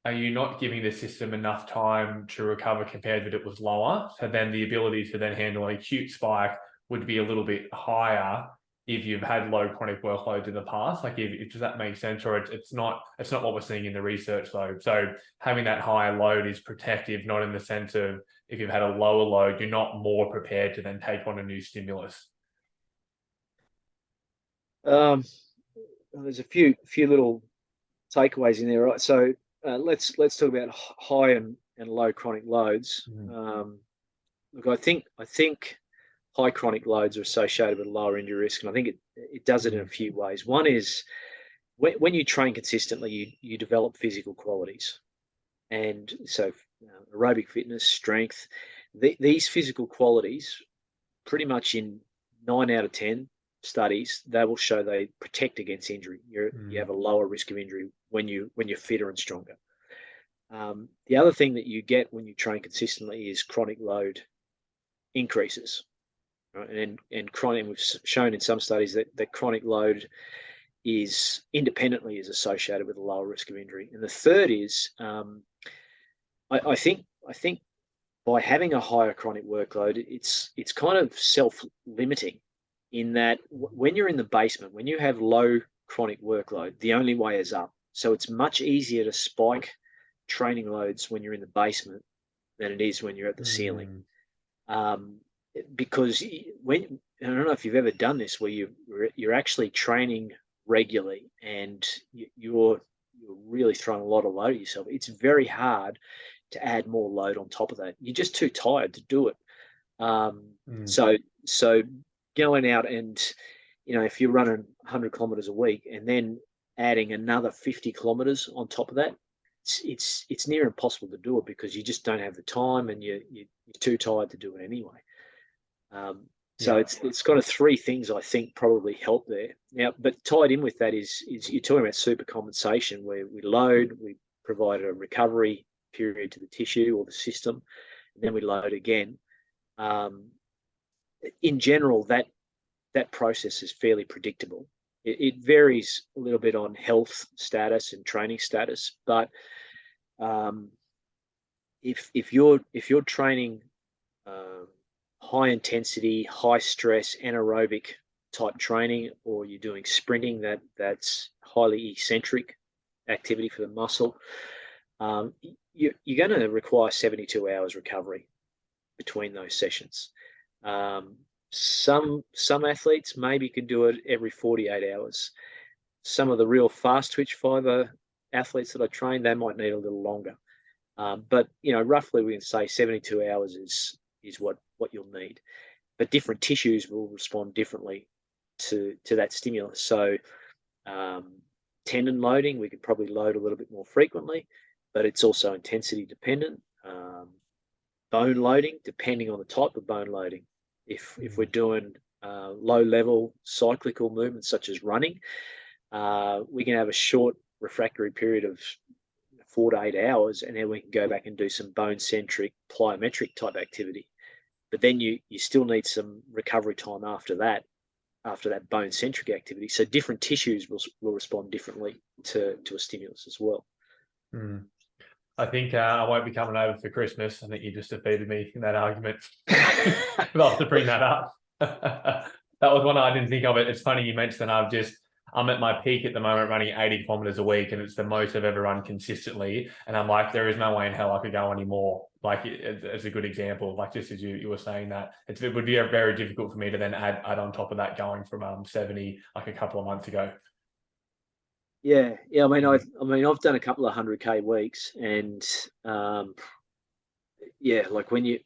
are you not giving the system enough time to recover compared with it was lower? So then the ability to then handle an acute spike would be a little bit higher if you've had low chronic workloads in the past. Like, does that make sense? Or it's not what we're seeing in the research though. So having that higher load is protective, not in the sense of if you've had a lower load, you're not more prepared to then take on a new stimulus. There's a few little takeaways in there, right? So let's talk about high and low chronic loads. Look, I think high chronic loads are associated with lower injury risk, and I think it does it in a few ways. One is when you train consistently, you develop physical qualities, and so aerobic fitness, strength, these physical qualities, pretty much in 9 out of 10 studies, they will show they protect against injury. You have a lower risk of injury when you're fitter and stronger. The other thing that you get when you train consistently is chronic load increases, right? And chronic, we've shown in some studies that chronic load is independently associated with a lower risk of injury. And the third is, I think by having a higher chronic workload, it's kind of self-limiting, in that when you're in the basement, when you have low chronic workload, the only way is up. So it's much easier to spike training loads when you're in the basement than it is when you're at the ceiling. Because I don't know if you've ever done this, where you're actually training regularly and you're really throwing a lot of load at yourself. It's very hard to add more load on top of that. You're just too tired to do it. So going out and, if you're running 100 kilometers a week and then adding another 50 kilometers on top of that, it's near impossible to do it, because you just don't have the time, and you're too tired to do it anyway. So it's kind of three things I think probably help there. Now, but tied in with that is you're talking about super compensation, where we load, we provide a recovery period to the tissue or the system, and then we load again. In general, that process is fairly predictable. It varies a little bit on health status and training status, but if you're training high intensity, high stress, anaerobic type training, or you're doing sprinting, that's highly eccentric activity for the muscle, you're going to require 72 hours recovery between those sessions. Some athletes maybe can do it every 48 hours. Some of the real fast twitch fiber athletes that I train, they might need a little longer. But roughly we can say 72 hours is what you'll need. But different tissues will respond differently to that stimulus. So tendon loading, we could probably load a little bit more frequently. but it's also intensity dependent. Bone loading, depending on the type of bone loading. If we're doing low level cyclical movements such as running, we can have a short refractory period of 4 to 8 hours, and then we can go back and do some bone centric plyometric type activity. But then you still need some recovery time after that bone centric activity. So different tissues will respond differently to a stimulus as well. I think I won't be coming over for Christmas. I think you just defeated me in that argument. If I was to bring that up. That was one I didn't think of it. It's funny you mentioned that. I'm at my peak at the moment running 80 kilometers a week, and it's the most I've ever run consistently. And I'm like, there is no way in hell I could go anymore. Like, it's a good example. Like, just as you were saying that, it would be very difficult for me to then add on top of that going from 70 like a couple of months ago. Yeah. I mean, I've done a couple of 100K weeks, and like when you're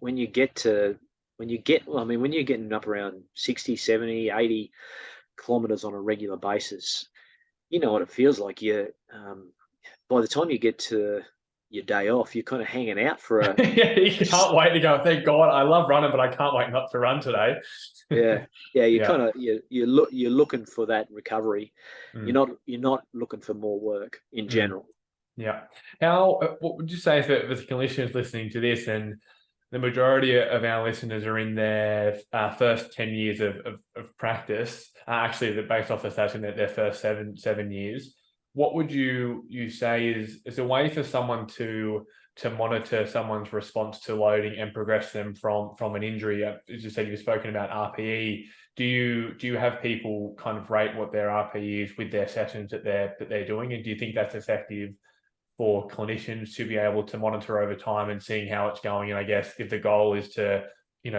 getting up around 60, 70, 80 kilometers on a regular basis, you know what it feels like. By the time you get to your day off, you're kind of hanging out for a you can't wait to go. Thank God, I love running, but I can't wait not to run today. You're looking for that recovery. You're not looking for more work in general. Yeah. What would you say for the clinicians listening to this, and the majority of our listeners are in their first 10 years of practice, actually they're based off the stats in their first seven years. What would you say is a way for someone to monitor someone's response to loading and progress them from an injury? As you said, you've spoken about RPE. Do you have people kind of rate what their RPE is with their sessions that they're doing? And do you think that's effective for clinicians to be able to monitor over time and seeing how it's going? And I guess if the goal is to,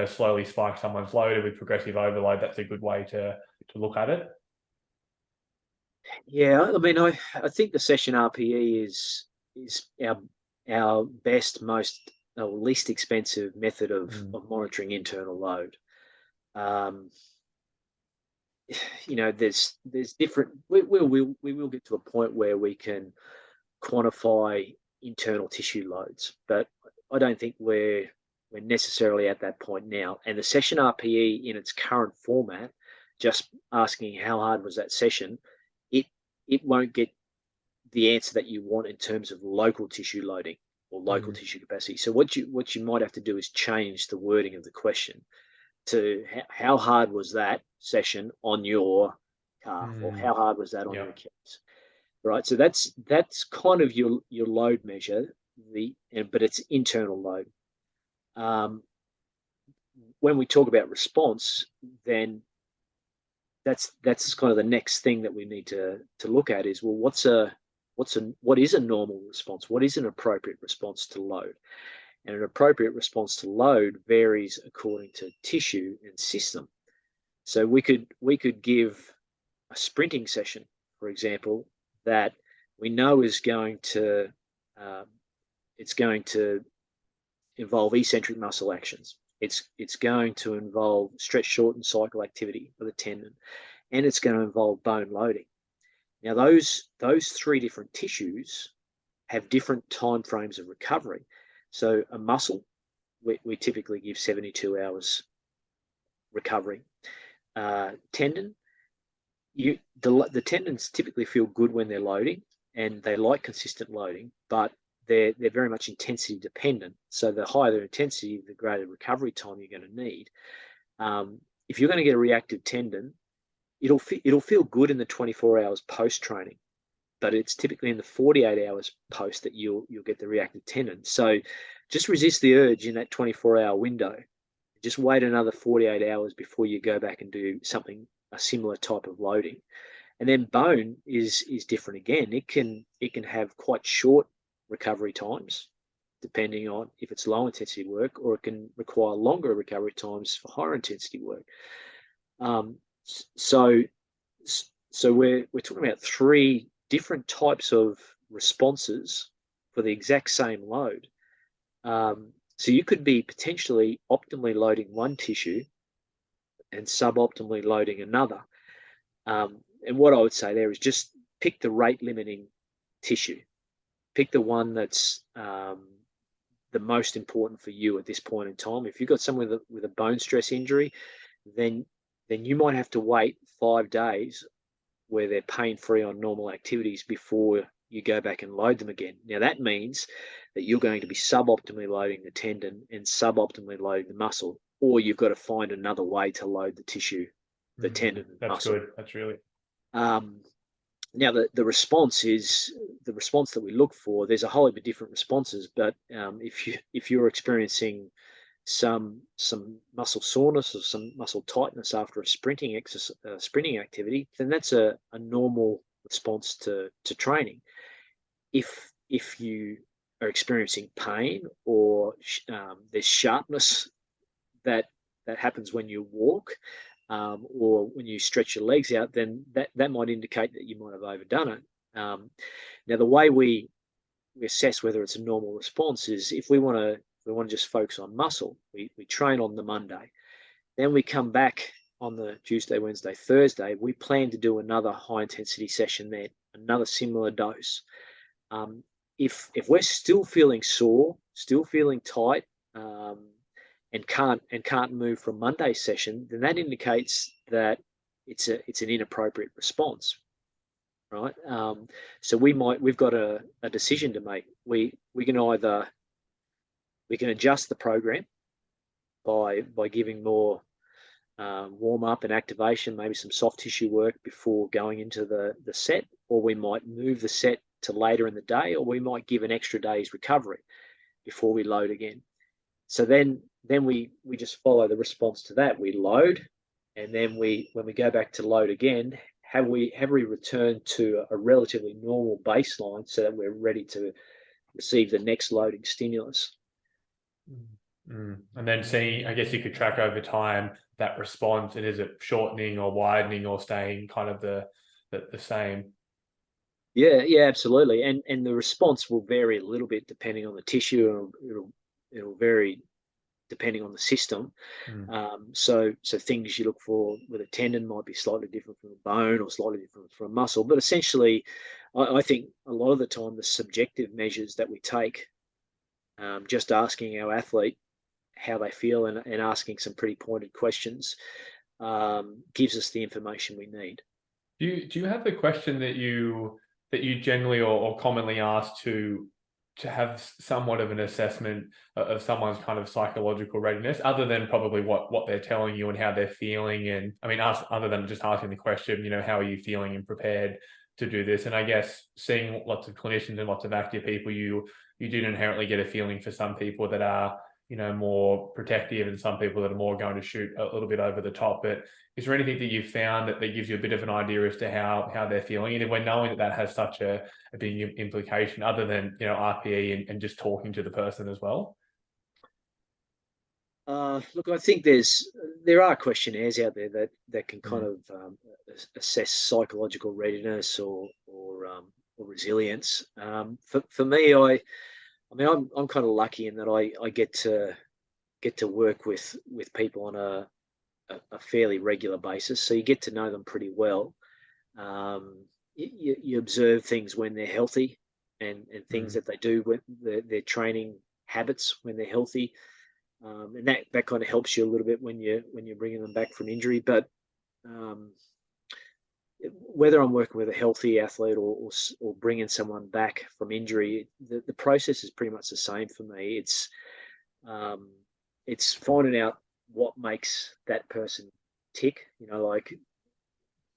slowly spike someone's load with progressive overload, that's a good way to look at it. Yeah, I mean, I think the session RPE is our best, most least expensive method of monitoring internal load. There's different. We will get to a point where we can quantify internal tissue loads, but I don't think we're necessarily at that point now. And the session RPE in its current format, just asking how hard was that session, it won't get the answer that you want in terms of local tissue loading or local tissue capacity. So what you might have to do is change the wording of the question to how hard was that session on your calf, or how hard was that on your Achilles, right? So that's kind of your load measure, but it's internal load. When we talk about response, then that's kind of the next thing that we need to look at is, well, what is a normal response? What is an appropriate response to load? And an appropriate response to load varies according to tissue and system. So we could give a sprinting session, for example, that we know is going to involve eccentric muscle actions. It's going to involve stretch, shorten cycle activity of the tendon, and it's going to involve bone loading. Now, those three different tissues have different time frames of recovery. So a muscle, we typically give 72 hours recovery. Tendon, the tendons typically feel good when they're loading, and they like consistent loading, but they're very much intensity dependent. So the higher the intensity, the greater recovery time you're going to need. If you're going to get a reactive tendon, it'll feel good in the 24 hours post training, but it's typically in the 48 hours post that you'll get the reactive tendon. So just resist the urge in that 24-hour window. Just wait another 48 hours before you go back and do a similar type of loading. And then bone is different again. It can have quite short recovery times, depending on if it's low intensity work, or it can require longer recovery times for higher intensity work. So we're talking about three different types of responses for the exact same load. So you could be potentially optimally loading one tissue and suboptimally loading another. And what I would say there is just pick the rate limiting tissue. pick the one that's the most important for you at this point in time. If you've got someone with a bone stress injury, then you might have to wait 5 days where they're pain-free on normal activities before you go back and load them again. Now, that means that you're going to be suboptimally loading the tendon and suboptimally loading the muscle, or you've got to find another way to load the tissue, the tendon and That's muscle. good. That's really... Now, the response is the response that we look for. There's a whole heap of different responses, but if you're experiencing some muscle soreness or some muscle tightness after a sprinting activity, then that's a normal response to training. If you are experiencing pain or there's sharpness that happens when you walk, or when you stretch your legs out, then that might indicate that you might have overdone it. Now, the way we assess whether it's a normal response is if we want to just focus on muscle, we train on the Monday, then we come back on the Tuesday, Wednesday, Thursday. We plan to do another high intensity session then, another similar dose. If we're still feeling sore, still feeling tight, and can't move from Monday's session, then that indicates that it's an inappropriate response, right? So we've got a decision to make. We can adjust the program by giving more warm up and activation, maybe some soft tissue work before going into the set, or we might move the set to later in the day, or we might give an extra day's recovery before we load again. So then we just follow the response to that. We load, and then when we go back to load again, have we returned to a relatively normal baseline so that we're ready to receive the next loading stimulus. And then seeing, I guess you could track over time that response, and is it shortening or widening or staying kind of the same? Yeah, absolutely. And the response will vary a little bit depending on the tissue. It'll vary depending on the system. So things you look for with a tendon might be slightly different from a bone or slightly different from a muscle. But essentially, I think a lot of the time the subjective measures that we take, just asking our athlete how they feel and asking some pretty pointed questions, gives us the information we need. Do you have a question that you generally or commonly ask to have somewhat of an assessment of someone's kind of psychological readiness, other than probably what they're telling you and how they're feeling? And I mean, other than just asking the question, how are you feeling and prepared to do this? And I guess seeing lots of clinicians and lots of active people, you do inherently get a feeling for some people that are more protective, and some people that are more going to shoot a little bit over the top. But is there anything that you've found that gives you a bit of an idea as to how they're feeling? And when knowing that has such a big implication, other than RPE and just talking to the person as well? Look, I think there are questionnaires out there that can kind of assess psychological readiness or resilience. For me, I'm kind of lucky in that I get to work with people on a fairly regular basis, so you get to know them pretty well. You observe things when they're healthy, and things that they do with their training habits when they're healthy, and that kind of helps you a little bit when you're bringing them back from injury. But whether I'm working with a healthy athlete or bringing someone back from injury, the process is pretty much the same for me. It's finding out what makes that person tick, like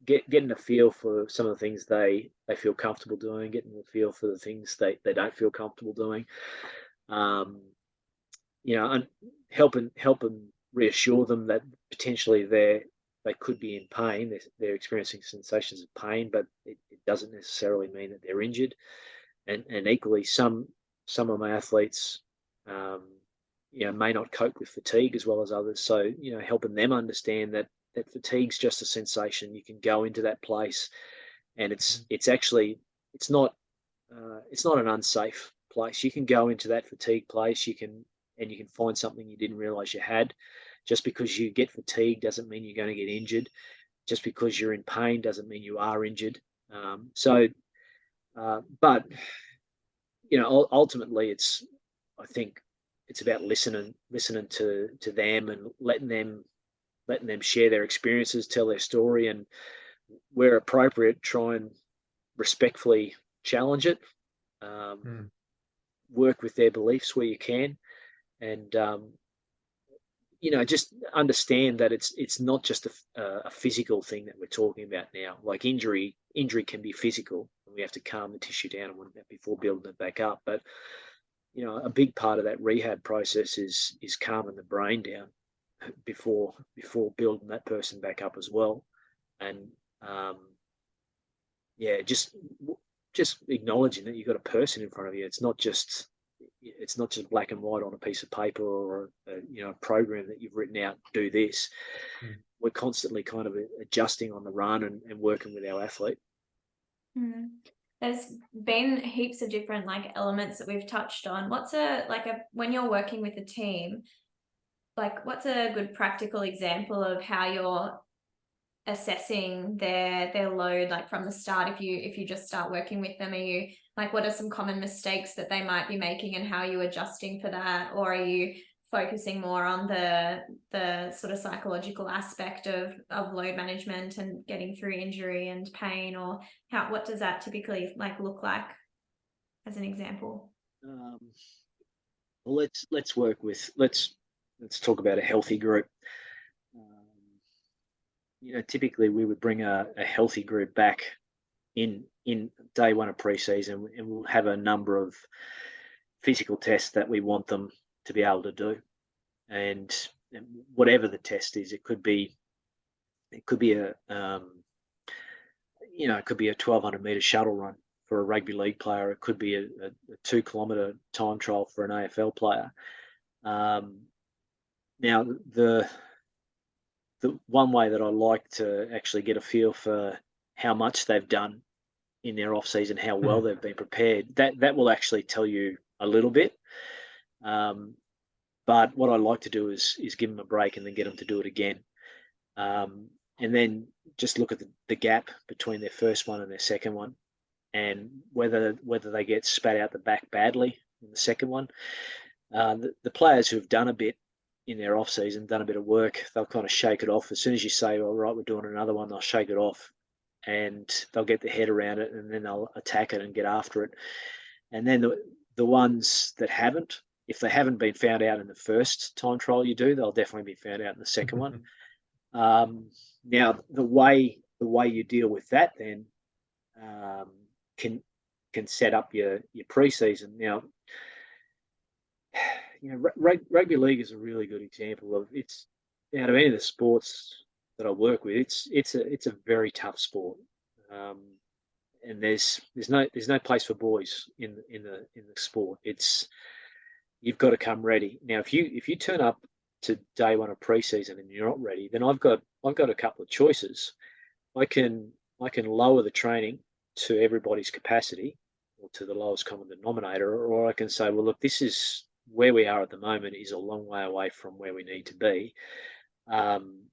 getting a feel for some of the things they feel comfortable doing, getting a feel for the things they don't feel comfortable doing, and helping reassure them that potentially they could be in pain. They're experiencing sensations of pain, but it doesn't necessarily mean that they're injured. And equally, some of my athletes, may not cope with fatigue as well as others. So, helping them understand that fatigue's just a sensation. You can go into that place, and it's not an unsafe place. You can go into that fatigue place. You can find something you didn't realize you had. Just because you get fatigue doesn't mean you're going to get injured. Just because you're in pain doesn't mean you are injured. But ultimately I think it's about listening to them and letting them share their experiences, tell their story, and where appropriate, try and respectfully challenge it, work with their beliefs where you can, and just understand that it's not just a physical thing that we're talking about now. Like injury can be physical, and we have to calm the tissue down before building it back up. But a big part of that rehab process is calming the brain down before building that person back up as well. And just acknowledging that you've got a person in front of you. It's not just black and white on a piece of paper or a program that you've written out. Do this. We're constantly kind of adjusting on the run and working with our athlete. There's been heaps of different elements that we've touched on. What's when you're working with a team, what's a good practical example of how you're assessing their load, from the start? If you just start working with them, are you what are some common mistakes that they might be making, and how are you adjusting for that? Or are you focusing more on the sort of psychological aspect of load management and getting through injury and pain? Or what does that typically look like as an example? Well, let's talk about a healthy group. Typically we would bring a healthy group back in day one of preseason, and we'll have a number of physical tests that we want them to be able to do. And whatever the test is, it could be a it could be a 1200 meter shuttle run for a rugby league player. It could be a 2 kilometer time trial for an AFL player. Now, the one way that I like to actually get a feel for how much they've done in their off season, how well they've been prepared, that will actually tell you a little bit. But what I like to do is give them a break and then get them to do it again. And then just look at the gap between their first one and their second one, and whether they get spat out the back badly in the second one. The players who've done a bit in their off season, done a bit of work, they'll kind of shake it off. As soon as you say, all right, we're doing another one, they'll shake it off and they'll get their head around it, and then they'll attack it and get after it. And then the ones that haven't, if they haven't been found out in the first time trial you do, they'll definitely be found out in the second one. Now, the way you deal with that then can set up your preseason. Now, rugby league is a really good example of it's out of any of the sports that I work with. It's a very tough sport, and there's no place for boys in the sport. You've got to come ready. Now, if you turn up to day one of preseason and you're not ready, then I've got a couple of choices. I can lower the training to everybody's capacity or to the lowest common denominator, or I can say, well, look, this is where we are at the moment is a long way away from where we need to be. I'm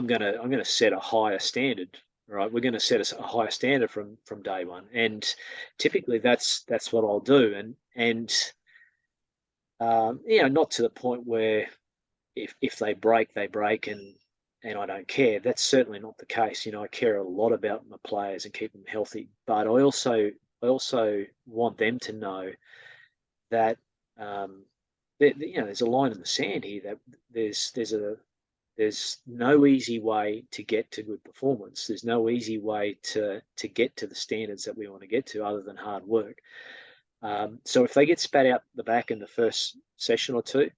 going to set a higher standard. Right, we're going to set a higher standard from day one, and typically that's what I'll do. And not to the point where if they break, they break, and I don't care. That's certainly not the case. I care a lot about my players and keep them healthy, but I also want them to know that there's a line in the sand here, that there's no easy way to get to good performance. There's no easy way to get to the standards that we want to get to other than hard work. So if they get spat out the back in the first session or two,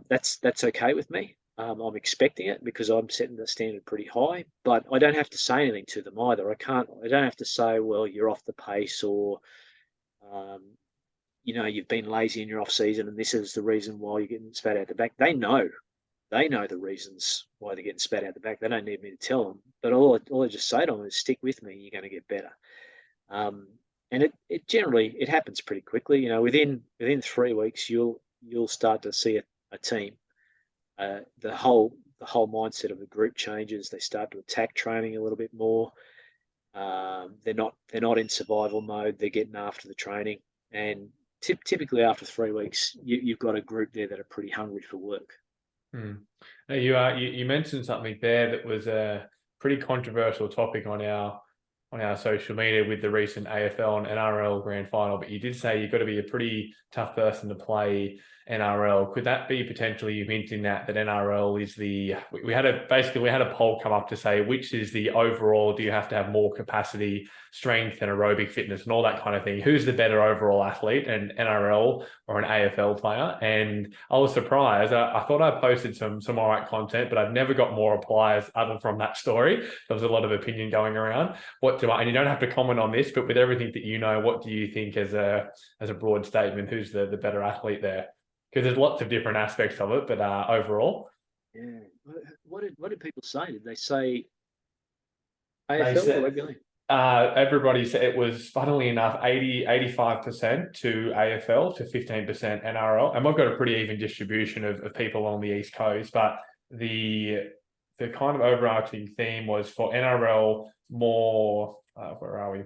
that's okay with me. I'm expecting it because I'm setting the standard pretty high, but I don't have to say anything to them either. I don't have to say, well, you're off the pace, or you've been lazy in your off season and this is the reason why you're getting spat out the back. They know the reasons why they're getting spat out the back. They don't need me to tell them, but all I just say to them is, stick with me, you're going to get better. And it generally happens pretty quickly. Within 3 weeks, you'll start to see a team. The whole mindset of the group changes. They start to attack training a little bit more. They're not in survival mode. They're getting after the training, and typically after 3 weeks, you've got a group there that are pretty hungry for work. Now, you mentioned something there that was a pretty controversial topic on our social media with the recent AFL and NRL grand final, but you did say you've got to be a pretty tough person to play NRL. Could that be potentially you hinting that NRL is we had a poll come up to say which is the overall, do you have to have more capacity, strength and aerobic fitness and all that kind of thing? Who's the better overall athlete, an NRL or an AFL player? And I was surprised. I thought I posted some all right content, but I've never got more replies other from that story. There was a lot of opinion going around. And you don't have to comment on this, but with everything that you know, what do you think as a broad statement, who's the better athlete there? Because there's lots of different aspects of it, but overall. Yeah. What did people say? Did they say AFL or rugby league? Everybody said it was, funnily enough, 85% to AFL to 15% NRL. And we've got a pretty even distribution of people on the East Coast, but the kind of overarching theme was for NRL more,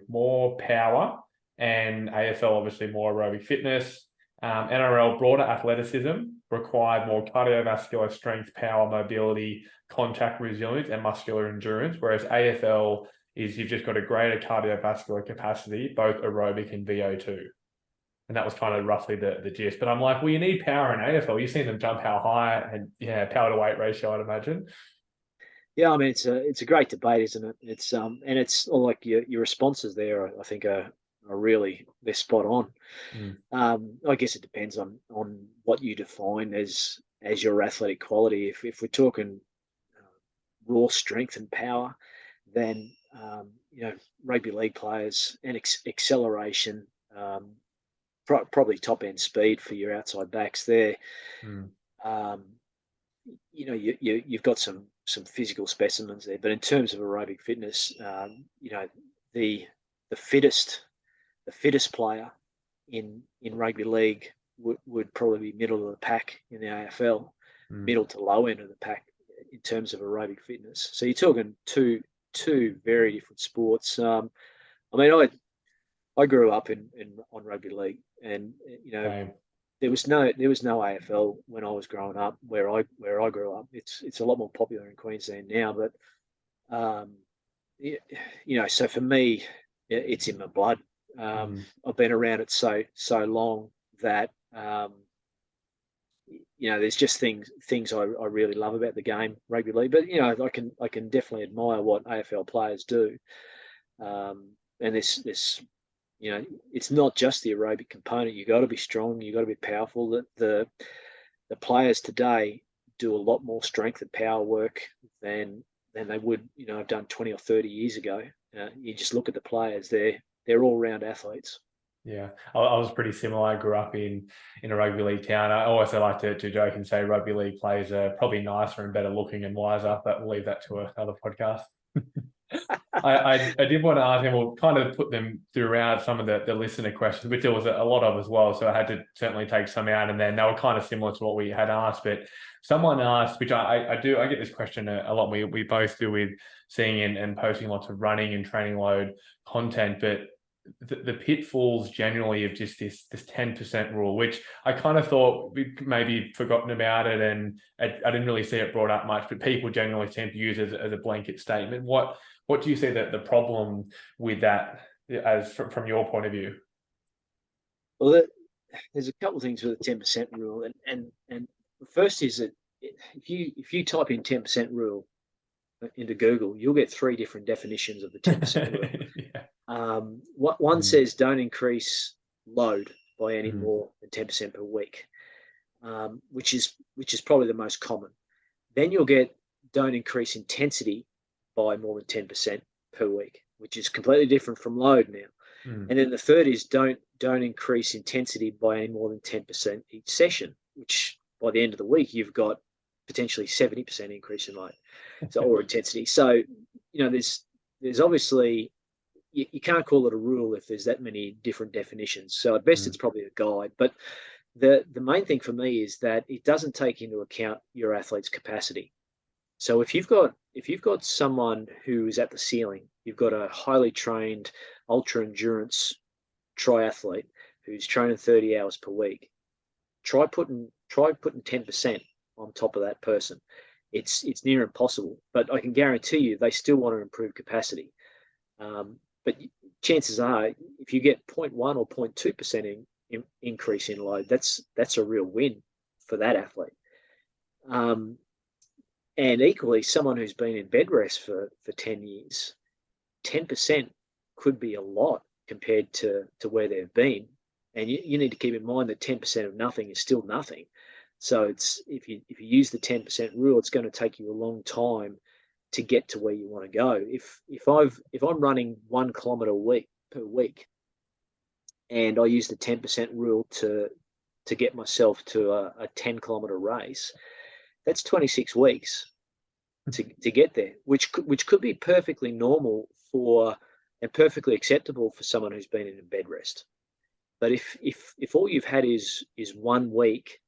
more power, and AFL obviously more aerobic fitness. NRL broader athleticism, required more cardiovascular strength, power, mobility, contact resilience, and muscular endurance, whereas AFL is you've just got a greater cardiovascular capacity, both aerobic and VO2. And that was kind of roughly the gist. But I'm like, well, you need power in AFL. You've seen them jump how high, and power to weight ratio, I'd imagine. Yeah, I mean, it's a great debate, isn't it? It's and it's all like your responses there, I think are really, they're spot on. I guess it depends on what you define as your athletic quality. If we're talking raw strength and power, then rugby league players and acceleration, probably top end speed for your outside backs there. You've got some physical specimens there, but in terms of aerobic fitness, the fittest player in rugby league would probably be middle of the pack in the AFL, middle to low end of the pack in terms of aerobic fitness. So you're talking two very different sports. I mean, I grew up on rugby league, and there was no AFL when I was growing up where I grew up. It's a lot more popular in Queensland now, but so for me, it's in my blood. I've been around it so long that there's just things I really love about the game, rugby league. But I can definitely admire what AFL players do. And this it's not just the aerobic component. You got to be strong. You got to be powerful. That the players today do a lot more strength and power work than they would have done 20 or 30 years ago. You just look at the players; they're all round athletes. Yeah, I was pretty similar. I grew up in a rugby league town. I always like to joke and say rugby league players are probably nicer and better looking and wiser, but we'll leave that to another podcast. I did want to ask him, we'll kind of put them throughout some of the listener questions, which there was a lot of as well. So I had to certainly take some out, and then they were kind of similar to what we had asked. But someone asked, which I get this question a lot. We both do with seeing and posting lots of running and training load content, but the pitfalls generally of just this 10% rule, which I kind of thought we'd maybe forgotten about it, and I didn't really see it brought up much, but people generally tend to use it as a blanket statement. What do you see that the problem with that as from your point of view? Well, there's a couple of things with the 10% rule, and the first is that if you type in 10% rule into Google, you'll get 3 different definitions of the 10% rule. Yeah. One says don't increase load by any more than 10% per week, which is probably the most common. Then you'll get don't increase intensity by more than 10% per week, which is completely different from load now. And then the third is don't increase intensity by any more than 10% each session, which by the end of the week you've got potentially 70% increase in load, or intensity. So there's obviously you can't call it a rule if there's that many different definitions. So at best it's probably a guide. But the main thing for me is that it doesn't take into account your athlete's capacity. So if you've got someone who is at the ceiling, you've got a highly trained ultra endurance triathlete who's training 30 hours per week. Try putting 10% on top of that person. It's near impossible, but I can guarantee you they still want to improve capacity. But chances are, if you get 0.1 or 0.2% increase in load, that's a real win for that athlete. And equally, someone who's been in bed rest for 10 years, 10% could be a lot compared to where they've been. And you need to keep in mind that 10% of nothing is still nothing. So it's if you use the 10% rule, it's going to take you a long time to get to where you want to go. If I'm running 1 kilometer per week, and I use the 10% rule to get myself to a 10-kilometer race, that's 26 weeks to get there, which could be perfectly normal and perfectly acceptable for someone who's been in a bed rest. But if all you've had is 1 week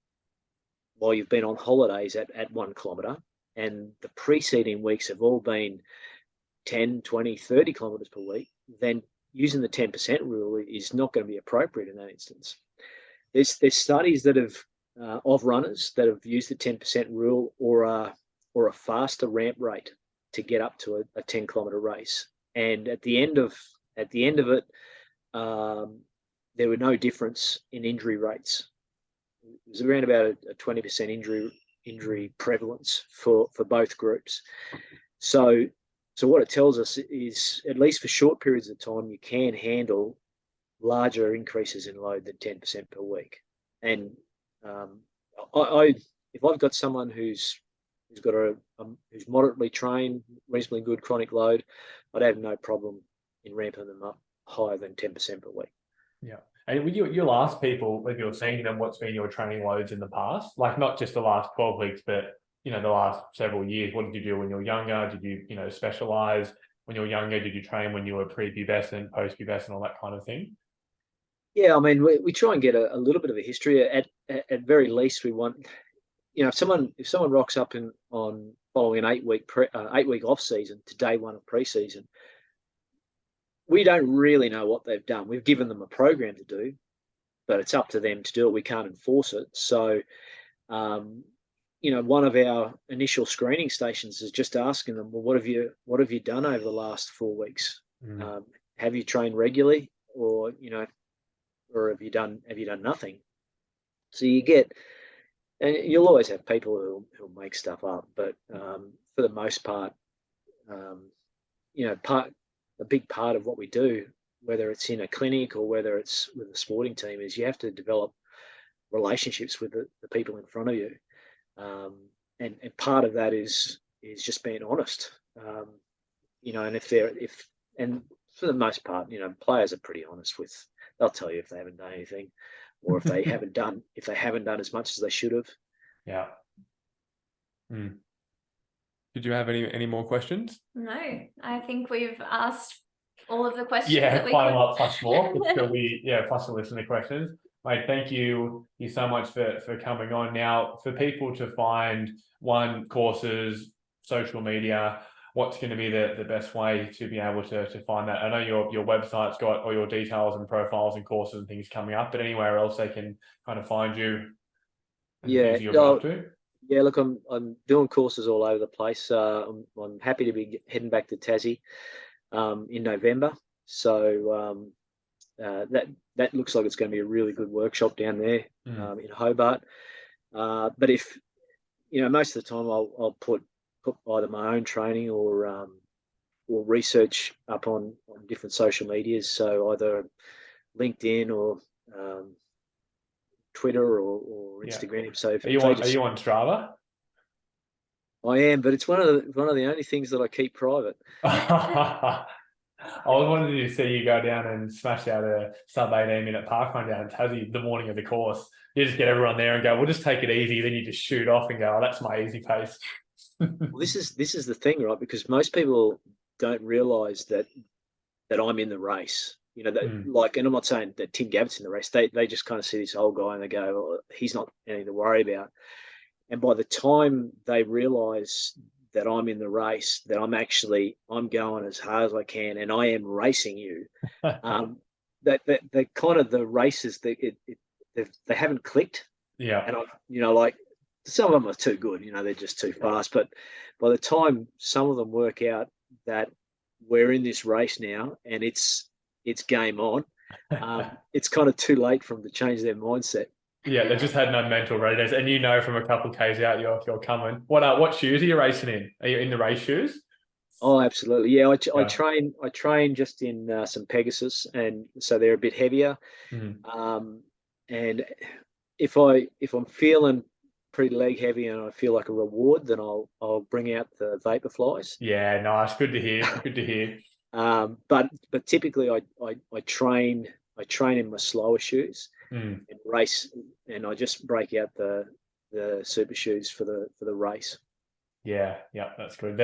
while you've been on holidays at 1 kilometer, and the preceding weeks have all been 10, 20, 30 kilometers per week, then using the 10% rule is not going to be appropriate in that instance. There's studies that have of runners that have used the 10% rule or a faster ramp rate to get up to a 10-kilometer race, and at the end of it, there were no difference in injury rates. It was around about a 20% injury prevalence for both groups. So what it tells us is, at least for short periods of time, you can handle larger increases in load than 10% per week. And if I've got someone who's moderately trained, reasonably good chronic load, I'd have no problem in ramping them up higher than 10% per week. Yeah. And you'll ask people, if you're seeing them, what's been your training loads in the past, like not just the last 12 weeks, but the last several years. What did you do when you were younger? Did you specialize when you were younger? Did you train when you were pre-pubescent, post-pubescent, all that kind of thing? Yeah, I mean, we try and get a little bit of a history. At very least, we want, if someone rocks up on following an 8-week off season to day one of preseason, we don't really know what they've done. We've given them a program to do, but it's up to them to do it. We can't enforce it. So, one of our initial screening stations is just asking them, well, what have you done over the last 4 weeks? Have you trained regularly, or have you done nothing? So you get, and you'll always have people who'll make stuff up, but for the most part, a big part of what we do, whether it's in a clinic or whether it's with a sporting team, is you have to develop relationships with the people in front of you, and part of that is just being honest. And for the most part, players are pretty honest they'll tell you if they haven't done anything, or if they haven't done as much as they should have. Yeah. Did you have any more questions? No, I think we've asked all of the questions. Yeah, quite a lot, plus more. Plus the listener questions. Mate, thank you so much for coming on. Now, for people to find courses, social media, what's going to be the best way to be able to find that? I know your website's got all your details and profiles and courses and things coming up, but anywhere else they can kind of find you and yeah, things you're up to? Yeah, look, I'm doing courses all over the place. I'm happy to be heading back to Tassie in November. So that looks like it's going to be a really good workshop down there in Hobart. But if most of the time I'll put either my own training or research up on different social medias. So either LinkedIn or Twitter or Instagram. Yeah. So are you on Strava? I am, but it's one of the only things that I keep private. I was wanting to see you go down and smash out a sub 18-minute park run down in Tassie the morning of the course. You just get everyone there and go, we'll just take it easy. Then you just shoot off and go, oh, that's my easy pace. Well, this is the thing, right? Because most people don't realise that I'm in the race. Like, and I'm not saying that Tim Gabbett's in the race. They just kind of see this old guy and they go, well, he's not anything to worry about. And by the time they realise that I'm in the race, that I'm going as hard as I can, and I am racing you. That kind of the races that they haven't clicked. Yeah. And like some of them are too good, they're just too fast. But by the time some of them work out that we're in this race now and it's game on, it's kind of too late for them to change their mindset. Yeah, they just had no mental readiness, and from a couple of Ks out, you're coming. What shoes are you racing in? Are you in the race shoes? Oh, absolutely. Yeah, I train just in some Pegasus, and so they're a bit heavier. And if I'm feeling pretty leg heavy and I feel like a reward, then I'll bring out the Vaporflies. Yeah, nice. Good to hear. Good to hear. But typically I train in my slower shoes and race, and I just break out the super shoes for the race. Yeah, that's good.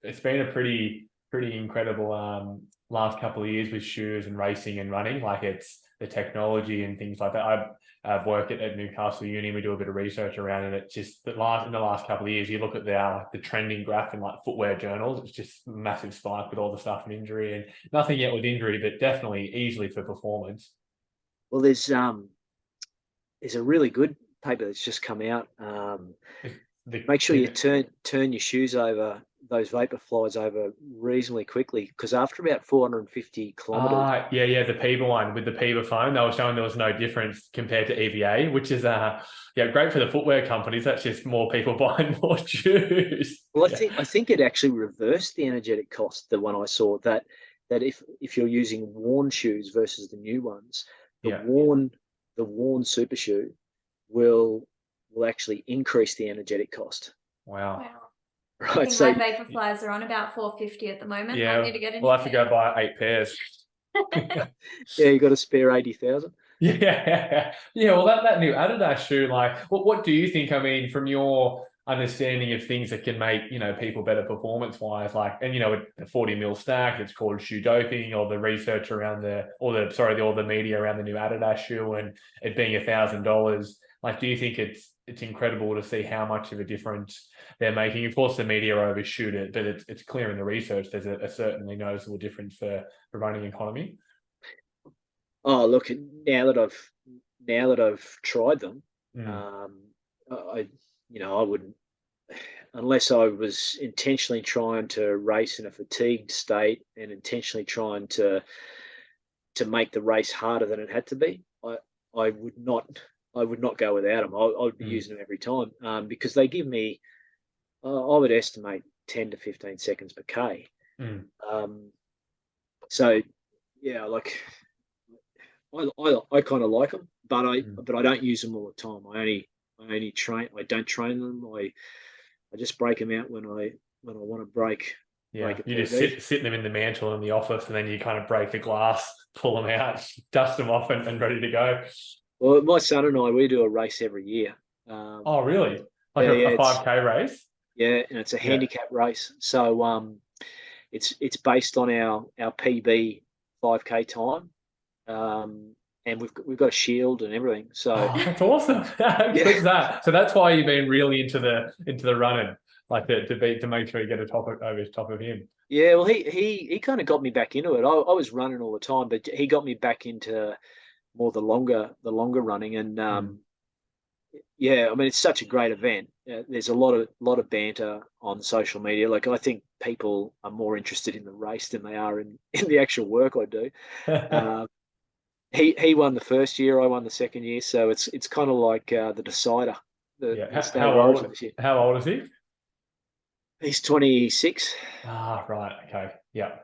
It's been a pretty incredible last couple of years with shoes and racing and running. Like, it's the technology and things like that. I work at Newcastle Uni. We do a bit of research around it. It's just in the last couple of years, you look at the trending graph in like footwear journals. It's just a massive spike with all the stuff and injury, and nothing yet with injury, but definitely easily for performance. Well, there's a really good paper that's just come out. Make sure you turn your shoes over, those Vaporflies over reasonably quickly, because after about 450 kilometers. Yeah, the PIBA one with the PIBA foam, they were showing there was no difference compared to EVA, which is great for the footwear companies. That's just more people buying more shoes. Well, I think it actually reversed the energetic cost. The one I saw that if you're using worn shoes versus the new ones, the worn super shoe will actually increase the energetic cost. Wow. Right. I think my Vaporflies are on about 450 at the moment. Yeah, I need to get we'll have to go buy 8 pairs. Yeah, you got to spare 80,000. Yeah. Well, that new Adidas shoe, like, what do you think? I mean, from your understanding of things that can make people better performance wise, like, and the 40 mil stack, it's called shoe doping, or the research around all the media around the new Adidas shoe and it being $1,000. Like, do you think it's incredible to see how much of a difference they're making? Of course, the media overshoot it, but it's clear in the research there's a certainly noticeable difference for running economy. Oh, look! Now that I've tried them, I wouldn't, unless I was intentionally trying to race in a fatigued state and intentionally trying to make the race harder than it had to be. I would not go without them. I would be using them every time, because they give me, I would estimate 10 to 15 seconds per K. So yeah, like I kind of like them, but I don't use them all the time. I only train. I don't train them. I just break them out when I want to break. Yeah, you just sit them in the mantle in the office, and then you kind of break the glass, pull them out, dust them off, and ready to go. Well, my son and I, we do a race every year. Oh, really? Like a 5K race? Yeah, and it's a handicap race. So it's based on our PB 5K time. And we've got a shield and everything. So that's awesome. Good that. So that's why you've been really into the running, like to make sure you get over top of him. Yeah, well, he kind of got me back into it. I was running all the time, but he got me back into more the longer running. And yeah, I mean, it's such a great event. There's a lot of banter on social media. Like, I think people are more interested in the race than they are in the actual work I do. He won the first year, I won the second year, so it's kind of like the decider. How old is he? He's 26. Right. Okay. Yeah.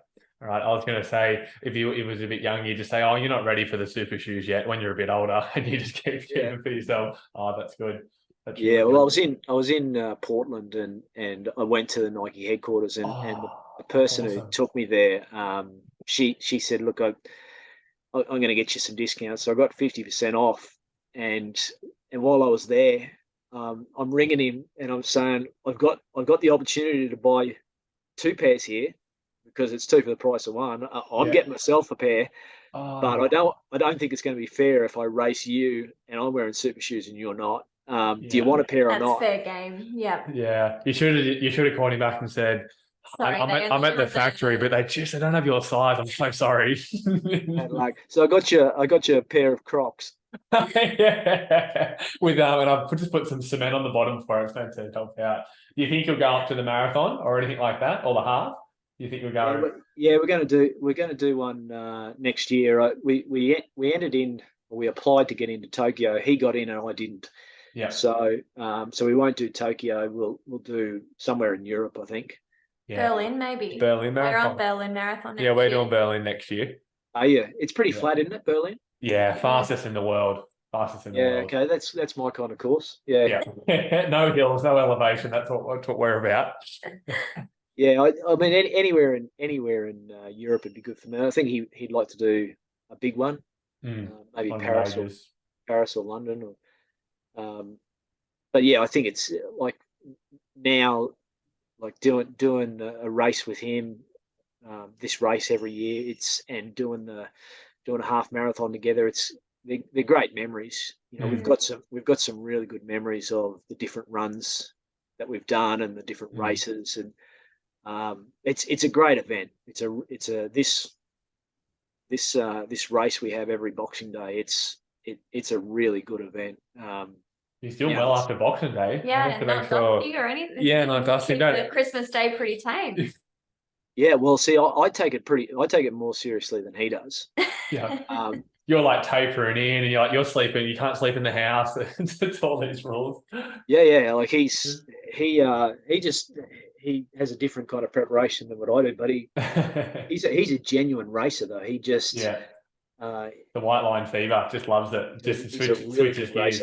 All right. I was going to say, if he was a bit young, you just say, "Oh, you're not ready for the super shoes yet." When you're a bit older, and you just keep them for yourself. Oh, that's good. That's really good. I was in Portland, and I went to the Nike headquarters, and the person who took me there, she said, "Look, I'm going to get you some discounts." So I got 50% off, and while I was there, I'm ringing him and I'm saying, I've got the opportunity to buy 2 pairs here because it's 2 for the price of 1. I'm getting myself a pair, but I don't think it's going to be fair if I race you and I'm wearing super shoes and you're not. Do you want a pair or That's not? fair game. Yeah. Yeah. You should have called him back and said, Sorry, I'm they at only the reserve factory, them. but they don't have your size. I'm so sorry. And like, so I got you a pair of Crocs. Yeah. With and I've just put some cement on the bottom for it. It's going to help out. Do you think you'll go up to the marathon or anything like that, or the half? Do you think you'll go? Yeah, we're going to do one next year. We entered in, we applied to get into Tokyo. He got in and I didn't. Yeah. So we won't do Tokyo. We'll do somewhere in Europe, I think. Yeah. Berlin, maybe. Berlin We're marathon. on Berlin Marathon next Yeah, we're year. doing Berlin next year. Oh yeah, it's pretty Yeah. flat, isn't it, Berlin? Yeah, fastest in the world. Fastest in the world. Okay, that's my kind of course. Yeah. No hills, no elevation. That's what we're about. Yeah, I mean anywhere in Europe would be good for me. I think he'd like to do a big one, maybe One of the Paris or London, or but yeah, I think it's like now, like doing a race with him, this race every year. And doing a half marathon together. They're great memories. You know, we've got some really good memories of the different runs that we've done and the different races, and it's a great event. This race we have every Boxing Day. It's a really good event. You're still well after Boxing Day. Yeah, to not make sure. dusty or anything. Yeah, not dusty. Keep the Christmas Day pretty tame. Yeah, well, see, I take it more seriously than he does. Yeah. You're like tapering in, and you're sleeping. You can't sleep in the house. It's all these rules. Yeah. Like he has a different kind of preparation than what I do, but he's a genuine racer though. He just the white line fever, just loves it. Just switches gears.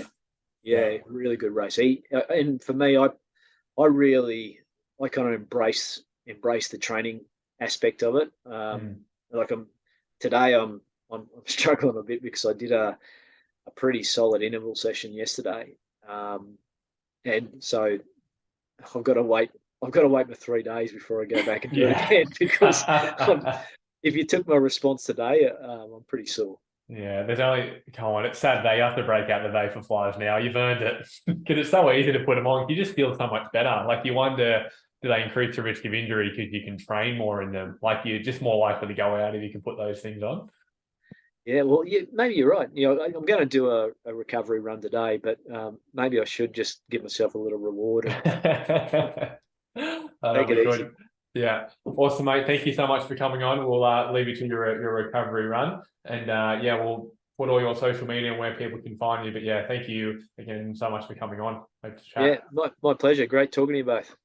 Yeah, really good racer. And for me, I kind of embrace the training aspect of it. Like today I'm struggling a bit because I did a pretty solid interval session yesterday, and so I've got to wait for 3 days before I go back and do it again, because if you took my response today, I'm pretty sore. Yeah, come on, it's Saturday. You have to break out the Vaporflies now. You've earned it, because it's so easy to put them on. You just feel so much better. Like, you wonder, do they increase the risk of injury because you can train more in them? Like, you're just more likely to go out if you can put those things on. Yeah, well, maybe you're right. You know, I'm going to do a recovery run today, but maybe I should just give myself a little reward and take it easy. Yeah, awesome, mate. Thank you so much for coming on. We'll leave you to your recovery run, and we'll put all your social media and where people can find you. But yeah, thank you again so much for coming on. Hope to chat. Yeah, my pleasure. Great talking to you both.